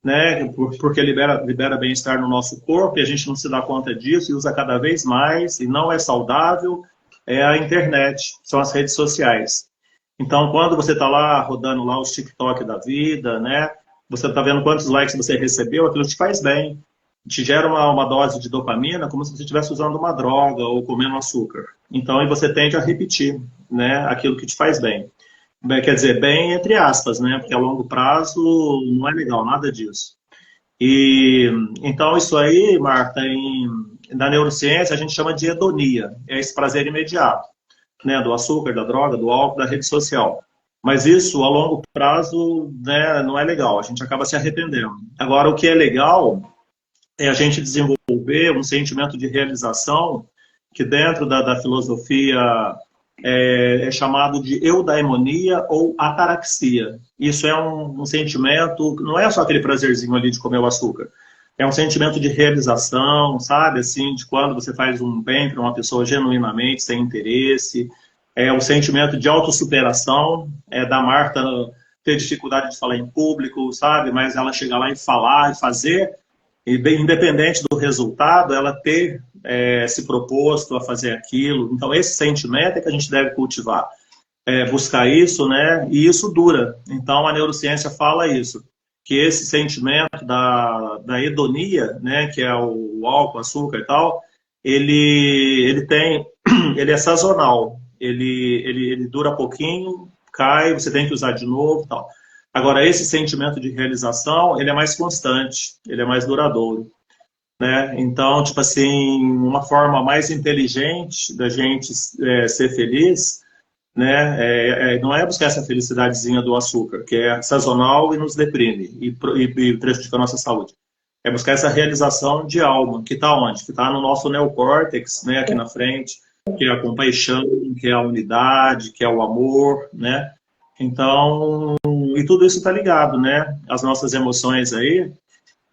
né, porque libera bem-estar no nosso corpo, e a gente não se dá conta disso, e usa cada vez mais, e não é saudável, é a internet, são as redes sociais. Então, quando você está lá rodando lá os TikTok da vida, né? Você está vendo quantos likes você recebeu, aquilo te faz bem. Te gera uma dose de dopamina como se você estivesse usando uma droga ou comendo açúcar. Então, e você tende a repetir, né? Aquilo que te faz bem. Quer dizer, bem entre aspas, né? Porque a longo prazo não é legal, nada disso. E então isso aí, Marta, na neurociência a gente chama de hedonia, é esse prazer imediato, né, do açúcar, da droga, do álcool, da rede social. Mas isso, a longo prazo, né, não é legal, a gente acaba se arrependendo. Agora, o que é legal é a gente desenvolver um sentimento de realização que dentro da filosofia é chamado de eudaimonia ou ataraxia. Isso é um sentimento, não é só aquele prazerzinho ali de comer o açúcar, é um sentimento de realização, sabe? Assim, de quando você faz um bem para uma pessoa genuinamente, sem interesse. É um sentimento de autossuperação, da Marta ter dificuldade de falar em público, sabe? Mas ela chegar lá e falar e fazer, e bem, independente do resultado, ela ter se proposto a fazer aquilo. Então, esse sentimento é que a gente deve cultivar, buscar isso, né? E isso dura. Então, a neurociência fala isso, que esse sentimento da hedonia, né, que é o álcool, açúcar e tal, ele é sazonal, ele dura pouquinho, cai, você tem que usar de novo e tal. Agora, esse sentimento de realização, ele é mais constante, ele é mais duradouro, né? Então, tipo assim, uma forma mais inteligente da gente ser feliz, né? Não é buscar essa felicidadezinha do açúcar, que é sazonal e nos deprime e prejudica a nossa saúde. É buscar essa realização de alma, que está onde? Que está no nosso neocórtex, né? Aqui na frente, que é a compaixão, que é a unidade, que é o amor, né? Então, e tudo isso está ligado, né? As nossas emoções aí.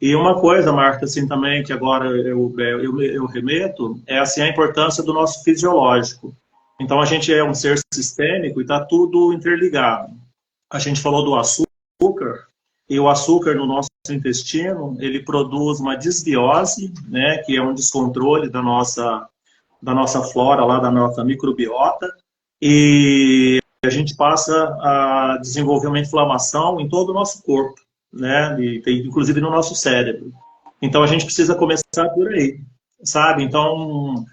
E uma coisa, Marta, assim também, que agora eu remeto, é assim, a importância do nosso fisiológico. Então, a gente é um ser sistêmico e está tudo interligado. A gente falou do açúcar, e o açúcar no nosso intestino, ele produz uma desbiose, né, que é um descontrole da nossa flora, lá da nossa microbiota, e a gente passa a desenvolver uma inflamação em todo o nosso corpo, né, e inclusive no nosso cérebro. Então, a gente precisa começar por aí, sabe? Então,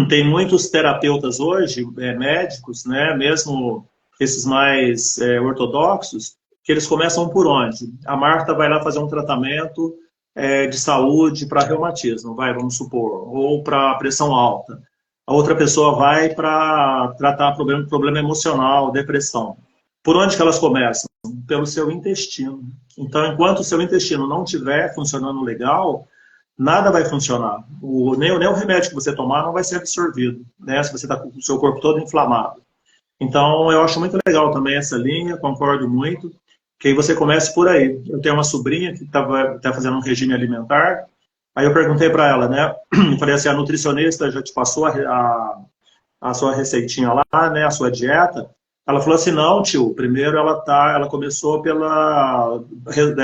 tem muitos terapeutas hoje, médicos, né, mesmo esses mais ortodoxos, que eles começam por onde? A Marta vai lá fazer um tratamento de saúde para reumatismo, vamos supor, ou para pressão alta. A outra pessoa vai para tratar problema emocional, depressão. Por onde que elas começam? Pelo seu intestino. Então, enquanto o seu intestino não estiver funcionando legal, nada vai funcionar. Nem o remédio que você tomar não vai ser absorvido, né? Se você está com o seu corpo todo inflamado. Então, eu acho muito legal também essa linha, concordo muito, que aí você comece por aí. Eu tenho uma sobrinha que tá fazendo um regime alimentar, aí eu perguntei para ela, né? Eu falei assim, a nutricionista já te passou a sua receitinha lá, né? A sua dieta? Ela falou assim, não, tio, primeiro ela começou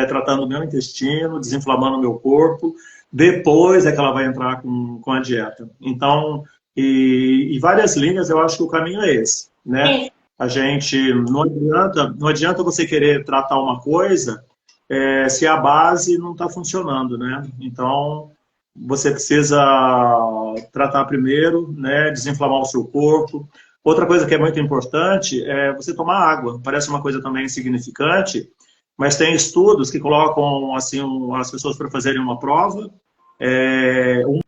tratando o meu intestino, desinflamando o meu corpo, depois é que ela vai entrar com a dieta. Então, e várias linhas, eu acho que o caminho é esse, né? A gente, não adianta você querer tratar uma coisa se a base não está funcionando, né? Então, você precisa tratar primeiro, né? Desinflamar o seu corpo, Outra coisa que é muito importante é você tomar água. Parece uma coisa também insignificante, mas tem estudos que colocam assim, as pessoas para fazerem uma prova.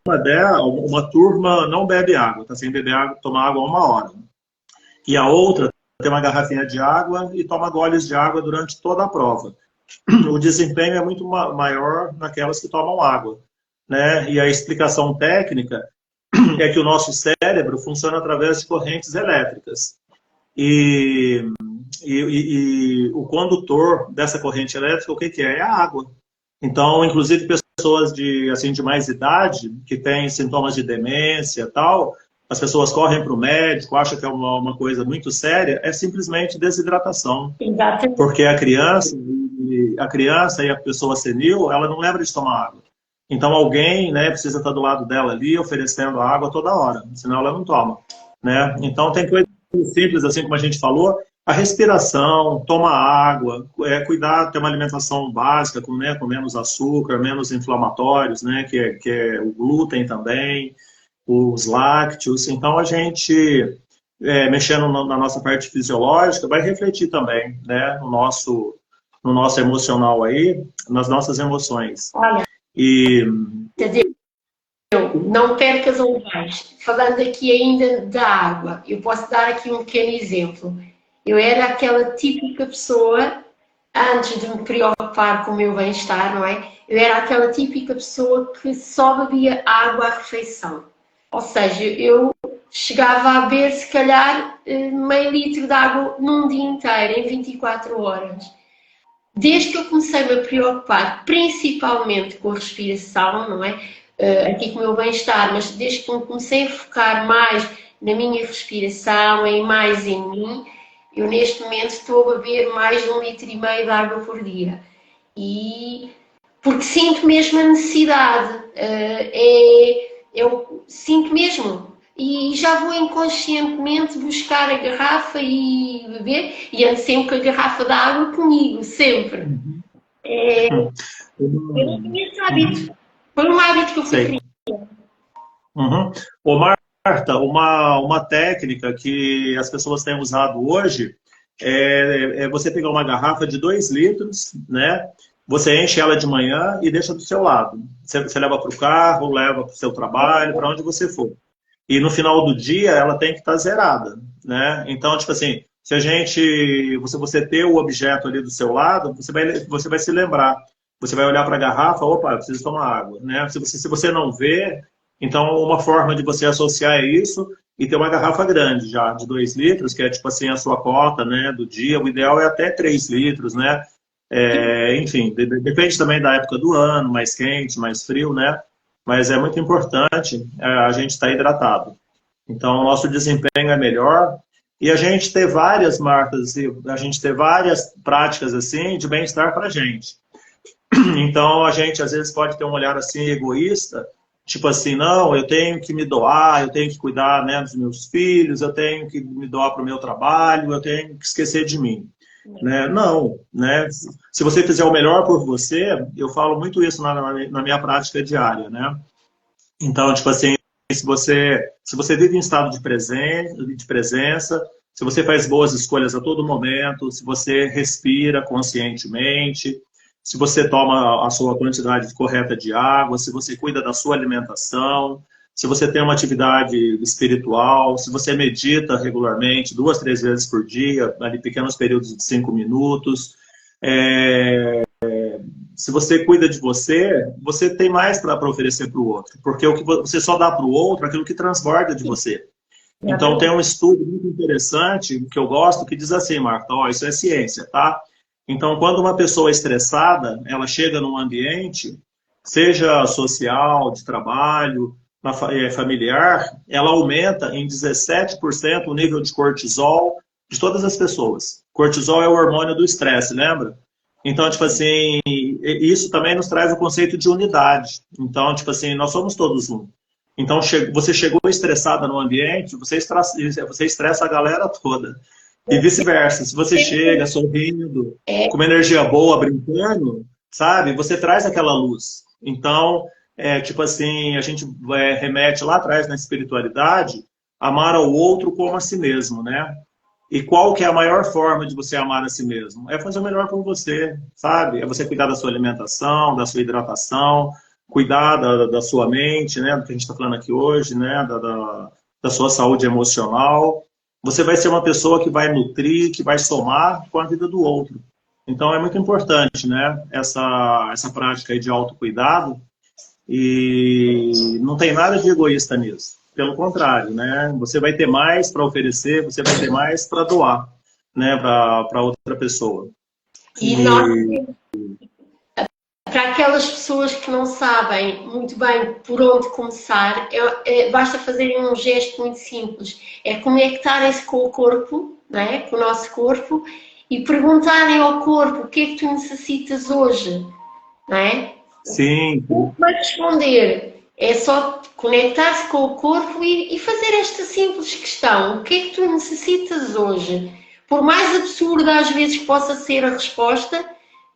Uma turma não bebe água, está sem beber água, toma água 1 hora. E a outra tem uma garrafinha de água e toma goles de água durante toda a prova. O desempenho é muito maior naquelas que tomam água, né? E a explicação técnica é que o nosso cérebro funciona através de correntes elétricas. E o condutor dessa corrente elétrica, o que é? É a água. Então, inclusive, pessoas de mais idade, que têm sintomas de demência e tal, as pessoas correm para o médico, acham que é uma coisa muito séria, é simplesmente desidratação. Exatamente. Porque a criança e a pessoa senil, ela não lembra de tomar água. Então, alguém, né, precisa estar do lado dela ali, oferecendo água toda hora, senão ela não toma, né? Então, tem coisas simples, assim como a gente falou, a respiração, tomar água, cuidar, ter uma alimentação básica, com menos açúcar, menos inflamatórios, né, que é o glúten também, os lácteos. Então, a gente, mexendo na nossa parte fisiológica, vai refletir também, né, no nosso emocional aí, nas nossas emoções. Olha, E não percas ou vais. Falando aqui ainda da água, eu posso dar aqui um pequeno exemplo. Eu era aquela típica pessoa, antes de me preocupar com o meu bem-estar, não é? Eu era aquela típica pessoa que só bebia água à refeição. Ou seja, eu chegava a beber, se calhar, meio litro de água num dia inteiro, em 24 horas. Desde que eu comecei-me a preocupar, principalmente com a respiração, não é? Aqui com o meu bem-estar, mas desde que me comecei a focar mais na minha respiração e mais em mim, eu neste momento estou a beber mais de 1,5 litro de água por dia. Porque sinto mesmo a necessidade. Eu sinto mesmo. E já vou inconscientemente buscar a garrafa e beber, e ando sempre com a garrafa de água comigo, sempre. Eu não tinha esse hábito. Foi um hábito que eu fui criando. Ô, Marta, uma técnica que as pessoas têm usado hoje é você pegar uma garrafa de 2 litros, né? Você enche ela de manhã e deixa do seu lado. Você leva para o carro, leva para o seu trabalho, para onde você for. E no final do dia ela tem que estar zerada, né? Então, tipo assim, se você ter o objeto ali do seu lado, você vai se lembrar. Você vai olhar para a garrafa, opa, eu preciso tomar água, né? Se você não vê, então uma forma de você associar isso e ter uma garrafa grande já, de 2 litros, que é tipo assim a sua cota, né, do dia. O ideal é até 3 litros, né? Enfim, depende também da época do ano, mais quente, mais frio, né? Mas é muito importante a gente estar hidratado. Então, o nosso desempenho é melhor. E a gente ter várias marcas, a gente ter várias práticas assim de bem-estar para a gente. Então, a gente às vezes pode ter um olhar assim egoísta, tipo assim, não, eu tenho que me doar, eu tenho que cuidar, né, dos meus filhos, eu tenho que me doar para o meu trabalho, eu tenho que esquecer de mim. Né? Não, né? Se você fizer o melhor por você, eu falo muito isso na minha prática diária, né? Então, tipo assim, se você vive em estado de presença, se você faz boas escolhas a todo momento, se você respira conscientemente, se você toma a sua quantidade correta de água, se você cuida da sua alimentação, se você tem uma atividade espiritual, se você medita regularmente, 2, 3 vezes por dia, ali pequenos períodos de 5 minutos, se você cuida de você, você tem mais para oferecer para o outro, porque o que você só dá para o outro é aquilo que transborda de você. Então, tem um estudo muito interessante, que eu gosto, que diz assim, Marta, isso é ciência, tá? Então, quando uma pessoa é estressada, ela chega num ambiente, seja social, de trabalho, familiar, ela aumenta em 17% o nível de cortisol de todas as pessoas. Cortisol é o hormônio do estresse, lembra? Então, tipo assim, isso também nos traz o conceito de unidade. Então, tipo assim, nós somos todos um. Então, você chegou estressada no ambiente, você estressa a galera toda. E vice-versa. Se você chega sorrindo, com uma energia boa, brincando, sabe? Você traz aquela luz. Então, tipo assim, a gente remete lá atrás na espiritualidade amar ao outro como a si mesmo, né? E qual que é a maior forma de você amar a si mesmo? É fazer o melhor por você, sabe? É você cuidar da sua alimentação, da sua hidratação, cuidar da sua mente, né? Do que a gente está falando aqui hoje, né? Da sua saúde emocional. Você vai ser uma pessoa que vai nutrir, que vai somar com a vida do outro. Então é muito importante, né? Essa prática aí de autocuidado, e não tem nada de egoísta nisso. Pelo contrário, né? Você vai ter mais para oferecer, você vai ter mais para doar, né? Para outra pessoa. E nós, para aquelas pessoas que não sabem muito bem por onde começar, basta fazerem um gesto muito simples. É conectarem-se com o corpo, né? Com o nosso corpo, e perguntarem ao corpo o que é que tu necessitas hoje, não é? Sim. Vai responder. É só conectar-se com o corpo e fazer esta simples questão. O que é que tu necessitas hoje? Por mais absurda às vezes que possa ser a resposta,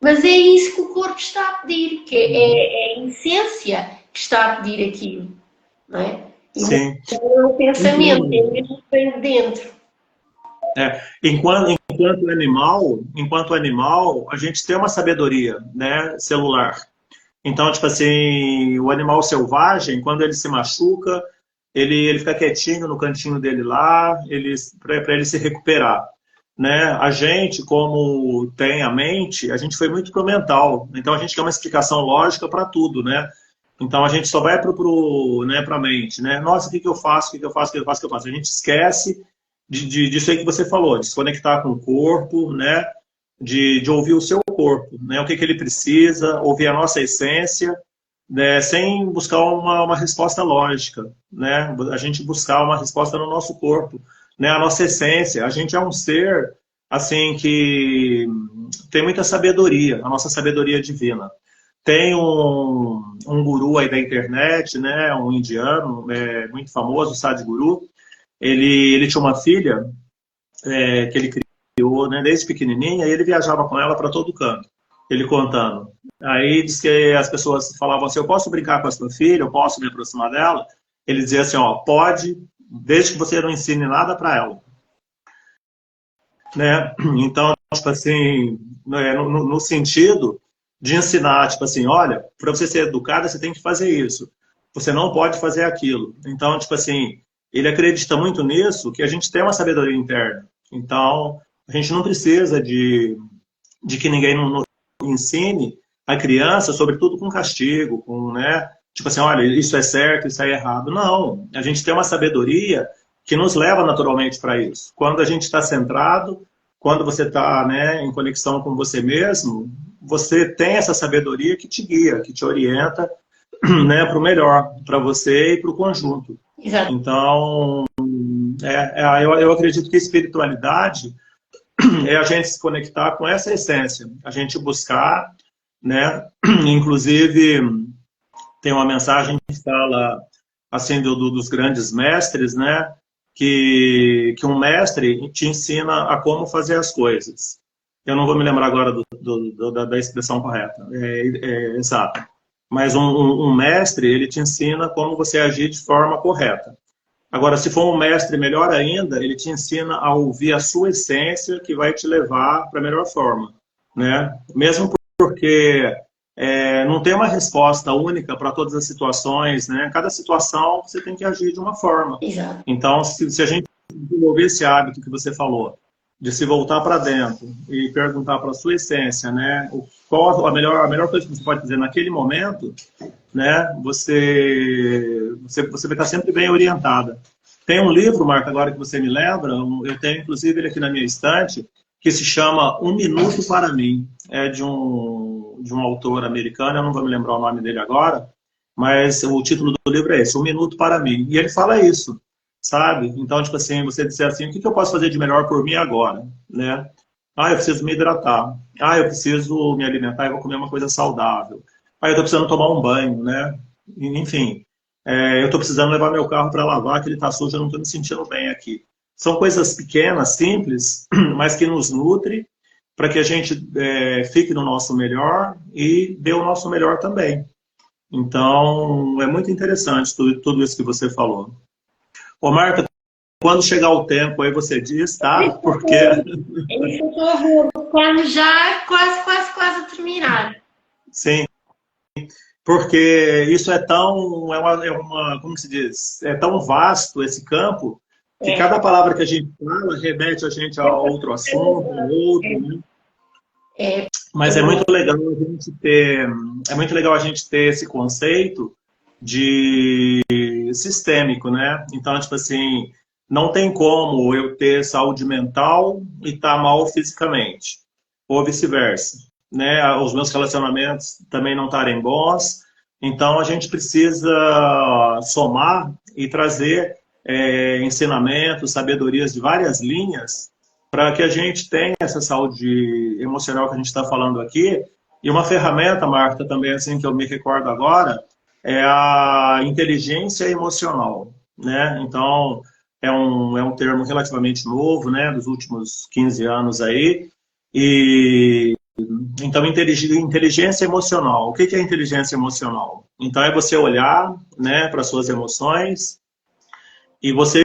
mas é isso que o corpo está a pedir, que é a essência que está a pedir aquilo. Não é? E Sim. não é o pensamento, é mesmo que vem de dentro. Enquanto animal, a gente tem uma sabedoria, né, celular. Então, tipo assim, o animal selvagem, quando ele se machuca, ele fica quietinho no cantinho dele lá, para ele se recuperar. Né? A gente, como tem a mente, a gente foi muito pro mental. Então, a gente quer uma explicação lógica para tudo, né? Então, a gente só vai né, para a mente, né? Nossa, o que que eu faço? O que que eu faço? O que eu faço? O que eu faço? A gente esquece disso aí que você falou, de se conectar com o corpo, né? De ouvir o seu corpo, né? O que que ele precisa, ouvir a nossa essência, né? Sem buscar uma resposta lógica, né? A gente buscar uma resposta no nosso corpo, né? A nossa essência. A gente é um ser, assim, que tem muita sabedoria, a nossa sabedoria divina. Tem um guru aí da internet, né? Um indiano, muito famoso, o Sadhguru. Ele tinha uma filha que ele criou, né, desde pequenininha, e ele viajava com ela para todo canto, ele contando. Aí diz que as pessoas falavam assim, eu posso brincar com a sua filha, eu posso me aproximar dela? Ele dizia assim, ó, pode, desde que você não ensine nada para ela. Né? Então, tipo assim, no sentido de ensinar, tipo assim, olha, para você ser educada, você tem que fazer isso. Você não pode fazer aquilo. Então, tipo assim, ele acredita muito nisso, que a gente tem uma sabedoria interna. Então, a gente não precisa de que ninguém não ensine a criança, sobretudo com castigo, com, né? Tipo assim, olha, isso é certo, isso é errado. Não, a gente tem uma sabedoria que nos leva naturalmente para isso. Quando a gente está centrado, quando você está, né, em conexão com você mesmo, você tem essa sabedoria que te guia, que te orienta, né, para o melhor, para você e para o conjunto. Exato. Então, eu acredito que a espiritualidade é a gente se conectar com essa essência, a gente buscar, né, inclusive tem uma mensagem que fala assim dos grandes mestres, né, que um mestre te ensina a como fazer as coisas. Eu não vou me lembrar agora da expressão correta, exata. Mas um mestre, ele te ensina como você agir de forma correta. Agora, se for um mestre melhor ainda, ele te ensina a ouvir a sua essência, que vai te levar para a melhor forma, né? Mesmo porque não tem uma resposta única para todas as situações, né? Cada situação você tem que agir de uma forma. Exato. Então, se a gente desenvolver esse hábito que você falou, de se voltar para dentro e perguntar para a sua essência, né? Qual a melhor coisa que você pode fazer naquele momento, né? Você vai estar sempre bem orientada. Tem um livro, Marta, agora que você me lembra, eu tenho inclusive ele aqui na minha estante, que se chama Um Minuto para Mim. É de um autor americano, eu não vou me lembrar o nome dele agora, mas o título do livro é esse, Um Minuto para Mim. E ele fala isso, sabe? Então, tipo assim, você disser assim, o que eu posso fazer de melhor por mim agora, né? Ah, eu preciso me hidratar. Ah, eu preciso me alimentar e vou comer uma coisa saudável. Ah, eu estou precisando tomar um banho, né? Enfim, eu estou precisando levar meu carro para lavar, que ele está sujo, eu não estou me sentindo bem aqui. São coisas pequenas, simples, mas que nos nutrem para que a gente fique no nosso melhor e dê o nosso melhor também. Então, é muito interessante tudo isso que você falou. Ô, Marta, quando chegar o tempo, aí você diz, tá? Porque... É isso que eu estou a ver. Estamos já quase a terminar. Sim, porque isso é tão, como se diz, é tão vasto esse campo, que É. cada palavra que a gente fala remete a gente a outro assunto, a outro, né? É. Mas é muito legal a gente ter esse conceito de sistêmico, né? Então, tipo assim, não tem como eu ter saúde mental e estar mal fisicamente, ou vice-versa, né? Os meus relacionamentos também não estarem bons, então a gente precisa somar e trazer ensinamentos, sabedorias de várias linhas para que a gente tenha essa saúde emocional que a gente está falando aqui. E uma ferramenta, Marta, também assim que eu me recordo agora, é a inteligência emocional, né? Então, é um termo relativamente novo, né? Dos últimos 15 anos aí. E, então, inteligência emocional. O que é inteligência emocional? Então, é você olhar, né, para suas emoções e você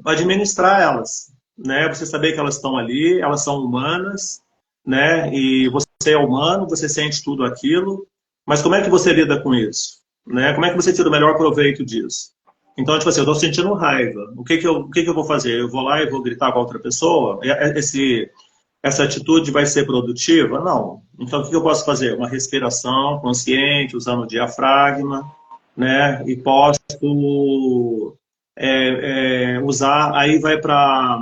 administrar elas, né? Você saber que elas estão ali, elas são humanas, né? E você é humano, você sente tudo aquilo, mas como é que você lida com isso? Né? Como é que você tira o melhor proveito disso? Então, tipo assim, eu estou sentindo raiva. O que que eu vou fazer? Eu vou lá e vou gritar com a outra pessoa? Essa atitude vai ser produtiva? Não. Então, o que eu posso fazer? Uma respiração consciente, usando o diafragma, né? E posso usar, aí vai para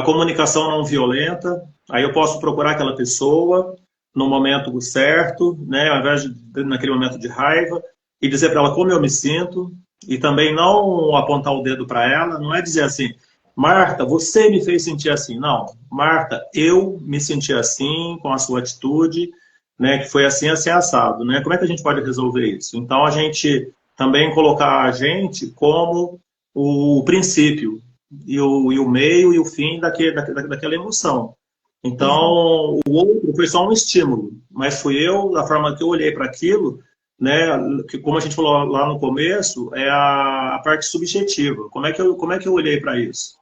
comunicação não violenta, aí eu posso procurar aquela pessoa no momento certo, né, ao invés de naquele momento de raiva, e dizer para ela como eu me sinto, e também não apontar o dedo para ela, não é dizer assim, Marta, você me fez sentir assim. Não, Marta, eu me senti assim com a sua atitude, né, que foi assim, assim, assado, né? Como é que a gente pode resolver isso? Então, a gente também colocar a gente como o princípio, e o meio e o fim daquela emoção. Então, o outro foi só um estímulo, mas fui eu, da forma que eu olhei para aquilo, né, que como a gente falou lá no começo, é a parte subjetiva. Como é que eu olhei para isso?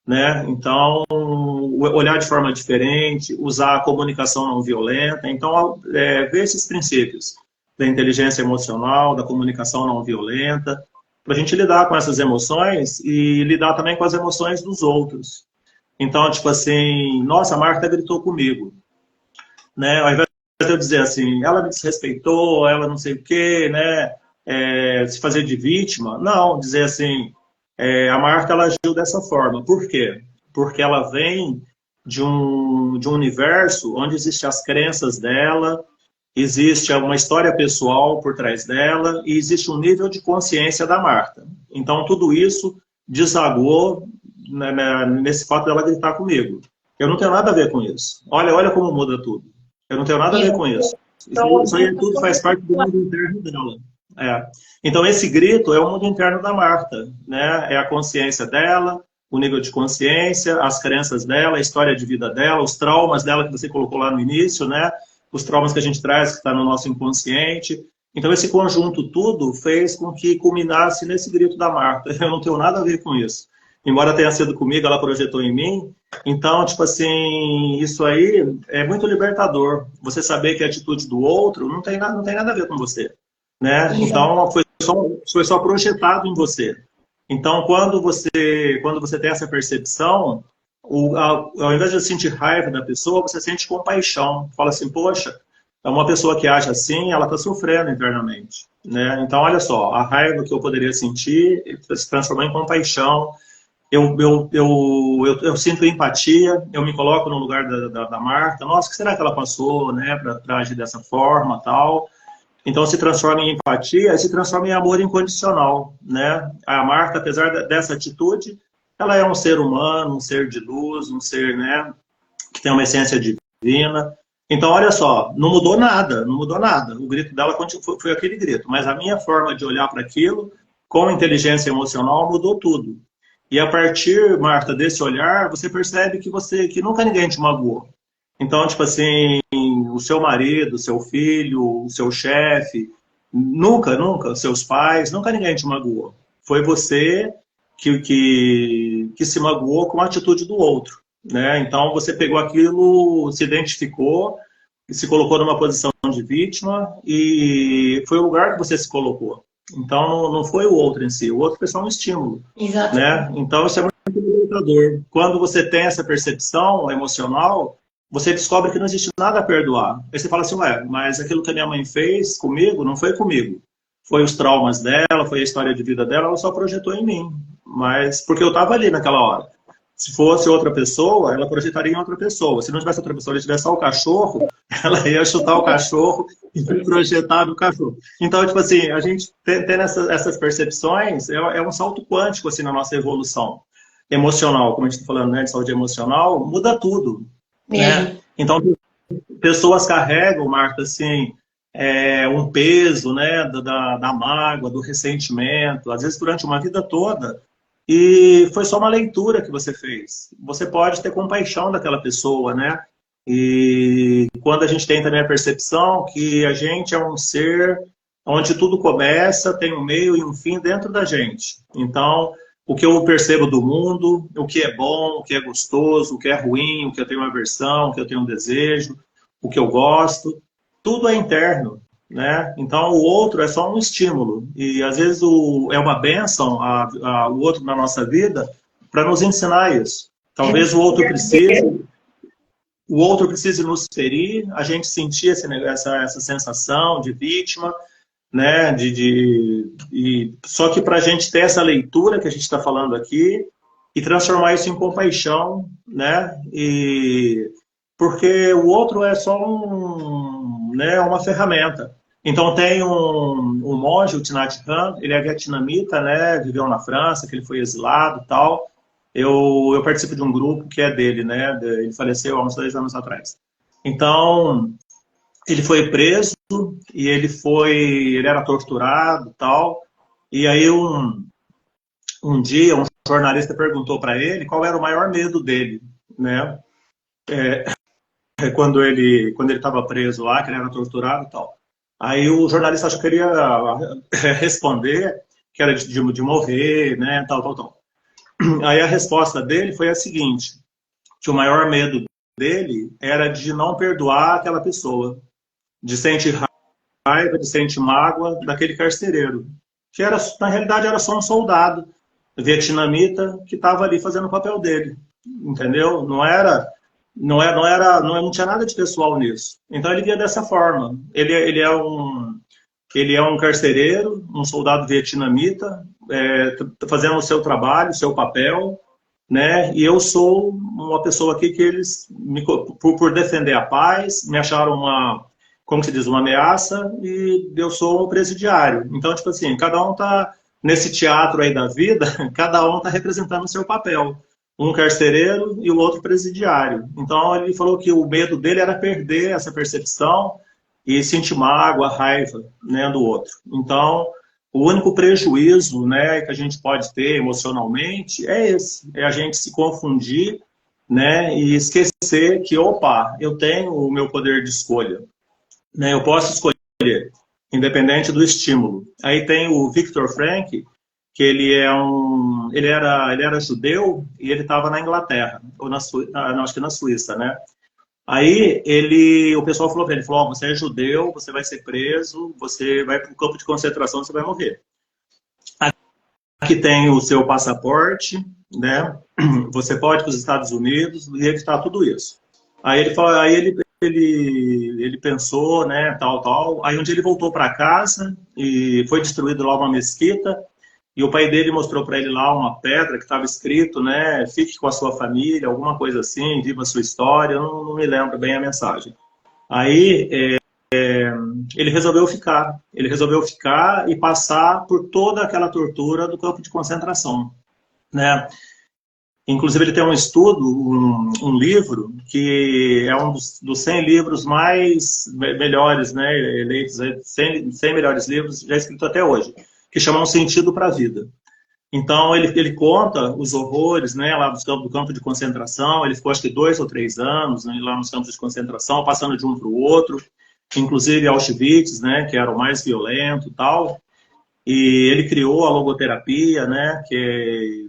Né? Então, olhar de forma diferente, usar a comunicação não violenta. Então, ver esses princípios da inteligência emocional, da comunicação não violenta, para a gente lidar com essas emoções e lidar também com as emoções dos outros. Então, tipo assim, nossa, a Marta gritou comigo, né? Ao invés de eu dizer assim, ela me desrespeitou, ela não sei o quê, né? Se fazer de vítima, não, dizer assim, a Marta ela agiu dessa forma. Por quê? Porque ela vem de um universo onde existem as crenças dela, existe uma história pessoal por trás dela e existe um nível de consciência da Marta. Então, tudo isso desagou nesse fato dela gritar comigo. Eu não tenho nada a ver com isso. Olha como muda tudo. Eu não tenho nada a ver com isso. Isso aí tudo faz parte do mundo interno dela. Então, esse grito é o mundo interno da Marta, né? É a consciência dela, o nível de consciência, as crenças dela, a história de vida dela, os traumas dela que você colocou lá no início, né? Os traumas que a gente traz, que está no nosso inconsciente. Então, esse conjunto tudo fez com que culminasse nesse grito da Marta. Eu não tenho nada a ver com isso. Embora tenha sido comigo, ela projetou em mim. Então, tipo assim, isso aí é muito libertador. Você saber que a atitude do outro não tem nada a ver com você. Né? Então, foi só projetado em você. Então, quando você tem essa percepção, ao invés de sentir raiva da pessoa, você sente compaixão. Fala assim, poxa, é uma pessoa que age assim, ela está sofrendo internamente. Né? Então, olha só, a raiva que eu poderia sentir se transformou em compaixão. Eu sinto empatia, eu me coloco no lugar da Marta. Nossa, o que será que ela passou, né, para agir dessa forma, tal? Então, se transforma em empatia e se transforma em amor incondicional, né? A Marta, apesar dessa atitude, ela é um ser humano, um ser de luz, um ser, né, que tem uma essência divina. Então, olha só, não mudou nada, não mudou nada. O grito dela foi aquele grito, mas a minha forma de olhar para aquilo, com inteligência emocional, mudou tudo. E a partir, Marta, desse olhar, você percebe que nunca ninguém te magoou. Então, tipo assim, o seu marido, o seu filho, o seu chefe, nunca, seus pais, nunca ninguém te magoou. Foi você que se magoou com a atitude do outro, né? Então você pegou aquilo, se identificou, se colocou numa posição de vítima e foi o lugar que você se colocou. Então não foi o outro em si, o outro foi só um estímulo, Exato. né? Então isso é muito libertador. Quando você tem essa percepção emocional, você descobre que não existe nada a perdoar. Aí você fala assim, ué, mas aquilo que a minha mãe fez comigo não foi comigo. Foi os traumas dela, foi a história de vida dela, ela só projetou em mim. Mas porque eu estava ali naquela hora. Se fosse outra pessoa, ela projetaria em outra pessoa. Se não tivesse outra pessoa, se tivesse só o cachorro, ela ia chutar o cachorro e projetar no cachorro. Então, tipo assim, a gente tendo essas percepções, é um salto quântico assim, na nossa evolução emocional. Como a gente está falando, né, de saúde emocional, muda tudo. Né? Então, pessoas carregam, Marta, assim, um peso, né, da mágoa, do ressentimento, às vezes durante uma vida toda, e foi só uma leitura que você fez. Você pode ter compaixão daquela pessoa, né? E quando a gente tem também a percepção que a gente é um ser onde tudo começa, tem um meio e um fim dentro da gente. Então, o que eu percebo do mundo, o que é bom, o que é gostoso, o que é ruim, o que eu tenho aversão, o que eu tenho um desejo, o que eu gosto, tudo é interno, né? Então o outro é só um estímulo e às vezes é uma bênção o outro na nossa vida para nos ensinar isso. Talvez o outro precise nos ferir, a gente sentir essa sensação de vítima, né? Só que para a gente ter essa leitura que a gente está falando aqui e transformar isso em compaixão, né? Porque o outro é só né, uma ferramenta. Então tem um monge, o Thich Nhat Hanh, ele é vietnamita, né? Viveu na França, que ele foi exilado e tal. Eu participo de um grupo que é dele, né? Ele faleceu há uns 2 anos atrás. Então ele foi preso e ele era torturado e tal. E aí um dia um jornalista perguntou para ele qual era o maior medo dele, né? Quando ele estava preso lá, que ele era torturado e tal. Aí o jornalista achou que ele ia responder que era de morrer, né, tal. Aí a resposta dele foi a seguinte, que o maior medo dele era de não perdoar aquela pessoa, de sentir raiva, de sentir mágoa daquele carcereiro, que era, na realidade era só um soldado vietnamita que estava ali fazendo o papel dele, entendeu? Não tinha nada de pessoal nisso. Então ele via dessa forma. Ele é um carcereiro, um soldado vietnamita, fazendo o seu trabalho, o seu papel, né? E eu sou uma pessoa aqui que eles, por defender a paz, me acharam como se diz, uma ameaça, e eu sou um presidiário. Então, tipo assim, cada um tá nesse teatro aí da vida, cada um tá representando o seu papel. Um carcereiro e o outro presidiário. Então ele falou que o medo dele era perder essa percepção e sentir mágoa, raiva, né, do outro. Então o único prejuízo, né, que a gente pode ter emocionalmente é esse, é a gente se confundir, né, e esquecer que, opa, eu tenho o meu poder de escolha, né, eu posso escolher, independente do estímulo. Aí tem o Viktor Frankl, que ele era judeu e ele estava na Inglaterra, ou acho que na Suíça, né? Aí o pessoal falou para ele, falou, você é judeu, você vai ser preso, você vai para o campo de concentração, você vai morrer. Aqui tem o seu passaporte, né? Você pode ir para os Estados Unidos e evitar tudo isso. Aí ele falou, ele pensou, né, tal. Aí um dia ele voltou para casa e foi destruído lá uma mesquita. E o pai dele mostrou para ele lá uma pedra que estava escrito, né, fique com a sua família, alguma coisa assim, viva a sua história, eu não me lembro bem a mensagem. Aí ele resolveu ficar. Ele resolveu ficar e passar por toda aquela tortura do campo de concentração, né? Inclusive ele tem um estudo, um livro, que é um dos 100 livros melhores, né, eleitos, 100 melhores livros já escritos até hoje, que chama Um Sentido para a Vida. Então, ele conta os horrores, né, lá do campo de concentração. Ele ficou, acho que 2 ou 3 anos, né, lá nos campos de concentração, passando de um para o outro, inclusive Auschwitz, né, que era o mais violento e tal. e ele criou a logoterapia, né, que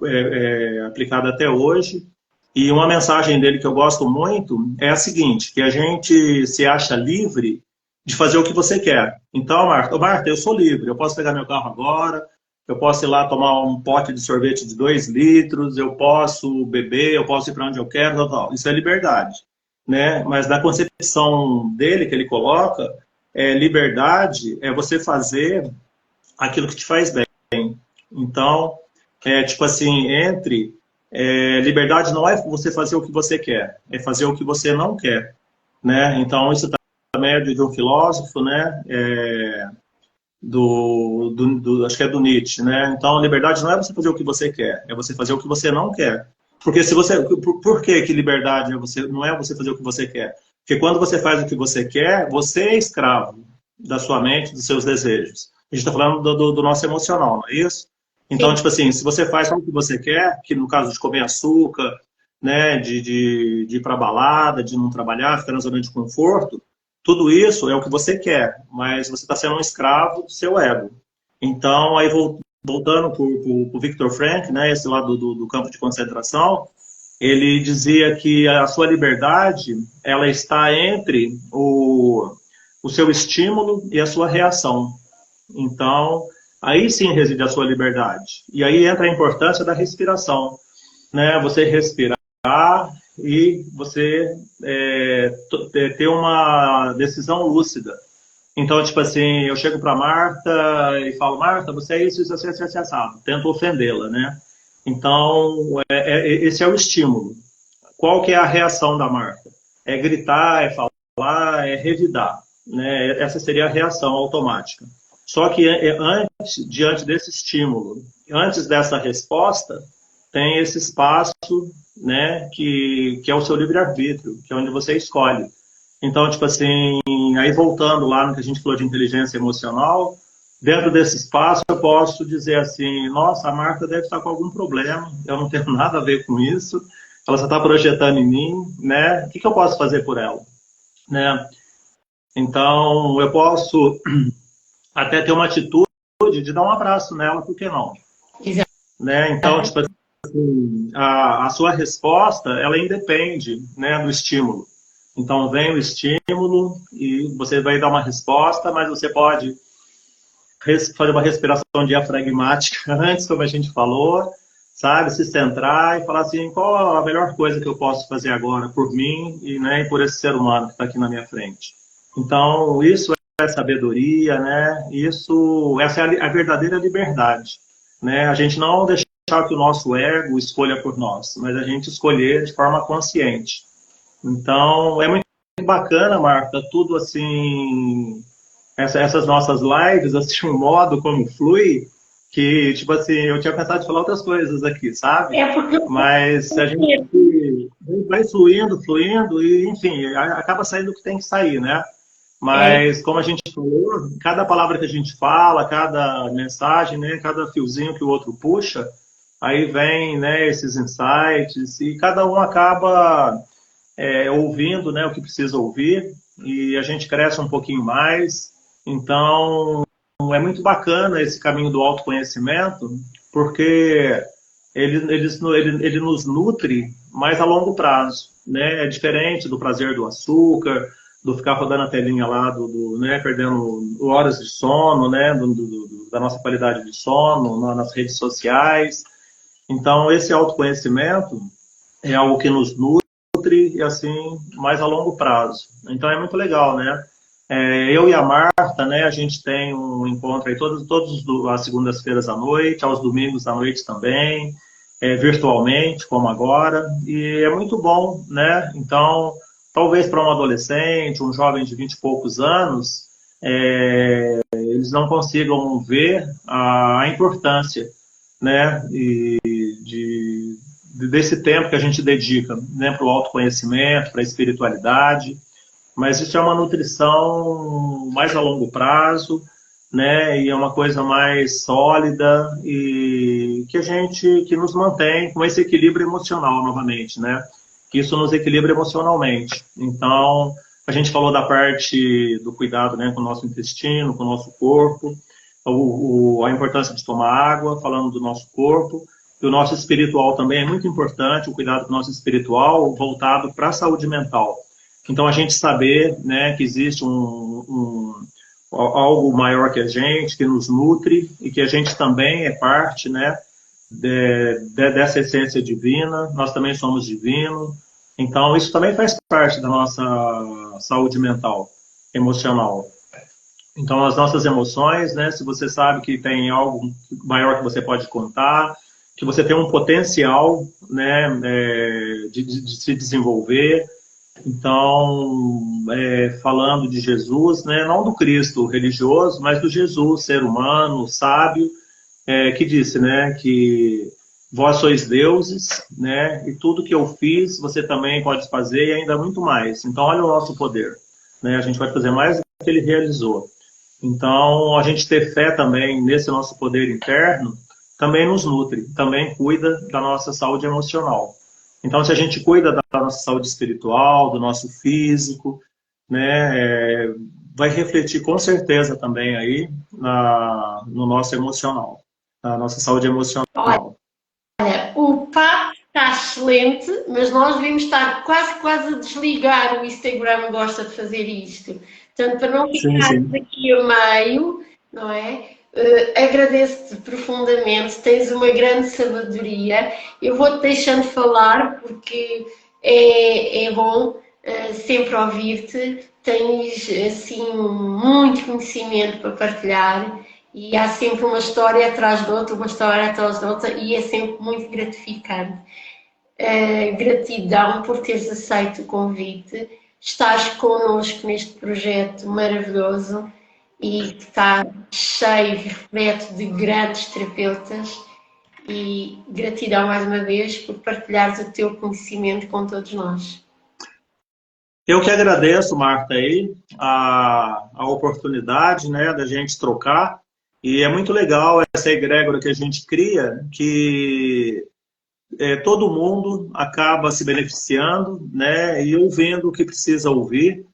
é aplicada até hoje. E uma mensagem dele que eu gosto muito é a seguinte, que a gente se acha livre de fazer o que você quer. Então, Marta, eu sou livre, eu posso pegar meu carro agora, eu posso ir lá tomar um pote de sorvete de 2 litros, eu posso beber, eu posso ir para onde eu quero, tal, tal. Isso é liberdade, né? Mas na concepção dele, que ele coloca, liberdade é você fazer aquilo que te faz bem. Então, tipo assim, liberdade não é você fazer o que você quer, é fazer o que você não quer, né? Então, isso também é de um filósofo, né? Acho que é do Nietzsche, né? Então, a liberdade não é você fazer o que você quer, é você fazer o que você não quer. Porque se você, por que liberdade não é você fazer o que você quer? Porque quando você faz o que você quer, você é escravo da sua mente, dos seus desejos. A gente está falando do nosso emocional, não é isso? Então, tipo assim, se você faz o que você quer, que no caso de comer açúcar, né, de ir para balada, de não trabalhar, ficar na zona de conforto, tudo isso é o que você quer, mas você está sendo um escravo do seu ego. Então, aí voltando para o Viktor Frankl, né, esse lado do campo de concentração, ele dizia que a sua liberdade ela está entre o seu estímulo e a sua reação. Então, aí sim reside a sua liberdade. E aí entra a importância da respiração, né? Você respirar e você ter uma decisão lúcida. Então, tipo assim, eu chego para Marta e falo, Marta, você é isso, assim, assado. Tento ofendê-la, né? Então, esse é o estímulo. Qual que é a reação da Marta? É gritar, é falar, é revidar, né? Essa seria a reação automática. Só que diante desse estímulo, antes dessa resposta, tem esse espaço, né, que é o seu livre-arbítrio, que é onde você escolhe. Então, tipo assim, aí voltando lá no que a gente falou de inteligência emocional, dentro desse espaço eu posso dizer assim, nossa, a Marta deve estar com algum problema, eu não tenho nada a ver com isso, ela só está projetando em mim, né? O que eu posso fazer por ela? Né? Então, eu posso até ter uma atitude de dar um abraço nela, por que não? Exato. Né? Então, tipo assim, a sua resposta, ela independe, né, do estímulo. Então, vem o estímulo e você vai dar uma resposta, mas você pode fazer uma respiração diafragmática antes, como a gente falou, sabe? Se centrar e falar assim, qual a melhor coisa que eu posso fazer agora por mim e, né, e por esse ser humano que está aqui na minha frente. Então, isso é sabedoria, né? Essa é a verdadeira liberdade, né? A gente não deixar que o nosso ego escolha por nós, mas a gente escolher de forma consciente. Então, é muito bacana, Marta, tudo assim, essas nossas lives, assim, um modo como flui, que, tipo assim, eu tinha pensado em falar outras coisas aqui, sabe? Mas a gente vai fluindo, e, enfim, acaba saindo o que tem que sair, né? Mas, como a gente falou, cada palavra que a gente fala, cada mensagem, né, cada fiozinho que o outro puxa, aí vem, né, esses insights, e cada um acaba ouvindo, né, o que precisa ouvir, e a gente cresce um pouquinho mais. Então, é muito bacana esse caminho do autoconhecimento, porque ele nos nutre mais a longo prazo, né? É diferente do prazer do açúcar, do ficar rodando a telinha lá, né, perdendo horas de sono, né, da nossa qualidade de sono, nas redes sociais. Então, esse autoconhecimento é algo que nos nutre e, assim, mais a longo prazo. Então, é muito legal, né? Eu e a Marta, né, a gente tem um encontro aí todas as segundas-feiras à noite, aos domingos à noite também, virtualmente, como agora, e é muito bom, né? Então, talvez para um adolescente, um jovem de 20 e poucos anos, eles não consigam ver a importância, né, desse tempo que a gente dedica, né, para o autoconhecimento, para a espiritualidade. Mas isso é uma nutrição mais a longo prazo, né? E é uma coisa mais sólida e que nos mantém com esse equilíbrio emocional novamente, né? Que isso nos equilibra emocionalmente. Então, a gente falou da parte do cuidado, né, com o nosso intestino, com o nosso corpo, a importância de tomar água, falando do nosso corpo. E o nosso espiritual também é muito importante, o cuidado com o nosso espiritual voltado para a saúde mental. Então, a gente saber, né, que existe algo maior que a gente, que nos nutre, e que a gente também é parte, né, dessa essência divina, nós também somos divinos. Então, isso também faz parte da nossa saúde mental, emocional. Então, as nossas emoções, né, se você sabe que tem algo maior que você pode contar, que você tem um potencial, né, de se desenvolver. Então, falando de Jesus, né, não do Cristo religioso, mas do Jesus, ser humano, sábio, que disse, né, que vós sois deuses, né, e tudo que eu fiz, você também pode fazer e ainda muito mais. Então, olha o nosso poder, né, a gente vai fazer mais do que ele realizou. Então, a gente ter fé também nesse nosso poder interno também nos nutre, também cuida da nossa saúde emocional. Então, se a gente cuida da nossa saúde espiritual, do nosso físico, né, vai refletir com certeza também aí no nosso emocional, na nossa saúde emocional. Olha, o papo está excelente, mas nós devemos estar quase a desligar. O Instagram gosta de fazer isto. Portanto, para não Sim, ficar sim. aqui a meio, não é? Agradeço-te profundamente, tens uma grande sabedoria. Eu vou-te deixando falar porque é bom sempre ouvir-te. Tens assim muito conhecimento para partilhar e há sempre uma história atrás de outra, uma história atrás de outra, e é sempre muito gratificante. Gratidão por teres aceito o convite, estás connosco neste projeto maravilhoso e que está cheio e repleto de grandes terapeutas. E gratidão mais uma vez por partilhares o teu conhecimento com todos nós. Eu que agradeço, Marta, aí, a oportunidade, né, da gente trocar. E é muito legal essa egrégora que a gente cria, que todo mundo acaba se beneficiando, né, e ouvindo o que precisa ouvir,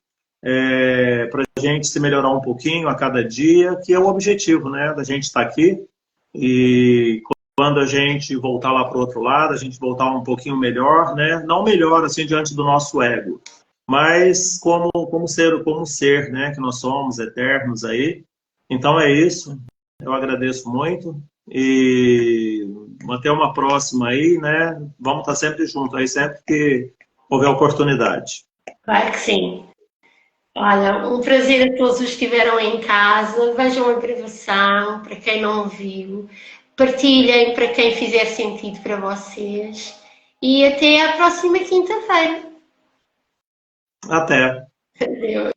para a gente se melhorar um pouquinho a cada dia, que é o objetivo, né, da gente estar aqui. E quando a gente voltar lá para o outro lado, a gente voltar um pouquinho melhor, né, não melhor assim diante do nosso ego, mas como ser, né, que nós somos eternos aí. Então é isso. Eu agradeço muito e até uma próxima aí, né? Vamos estar sempre juntos aí, sempre que houver oportunidade. Claro que sim. Olha, um prazer a todos os que estiveram em casa. Vejam a gravação, para quem não viu. Partilhem para quem fizer sentido para vocês. E até à próxima quinta-feira. Até. Adeus.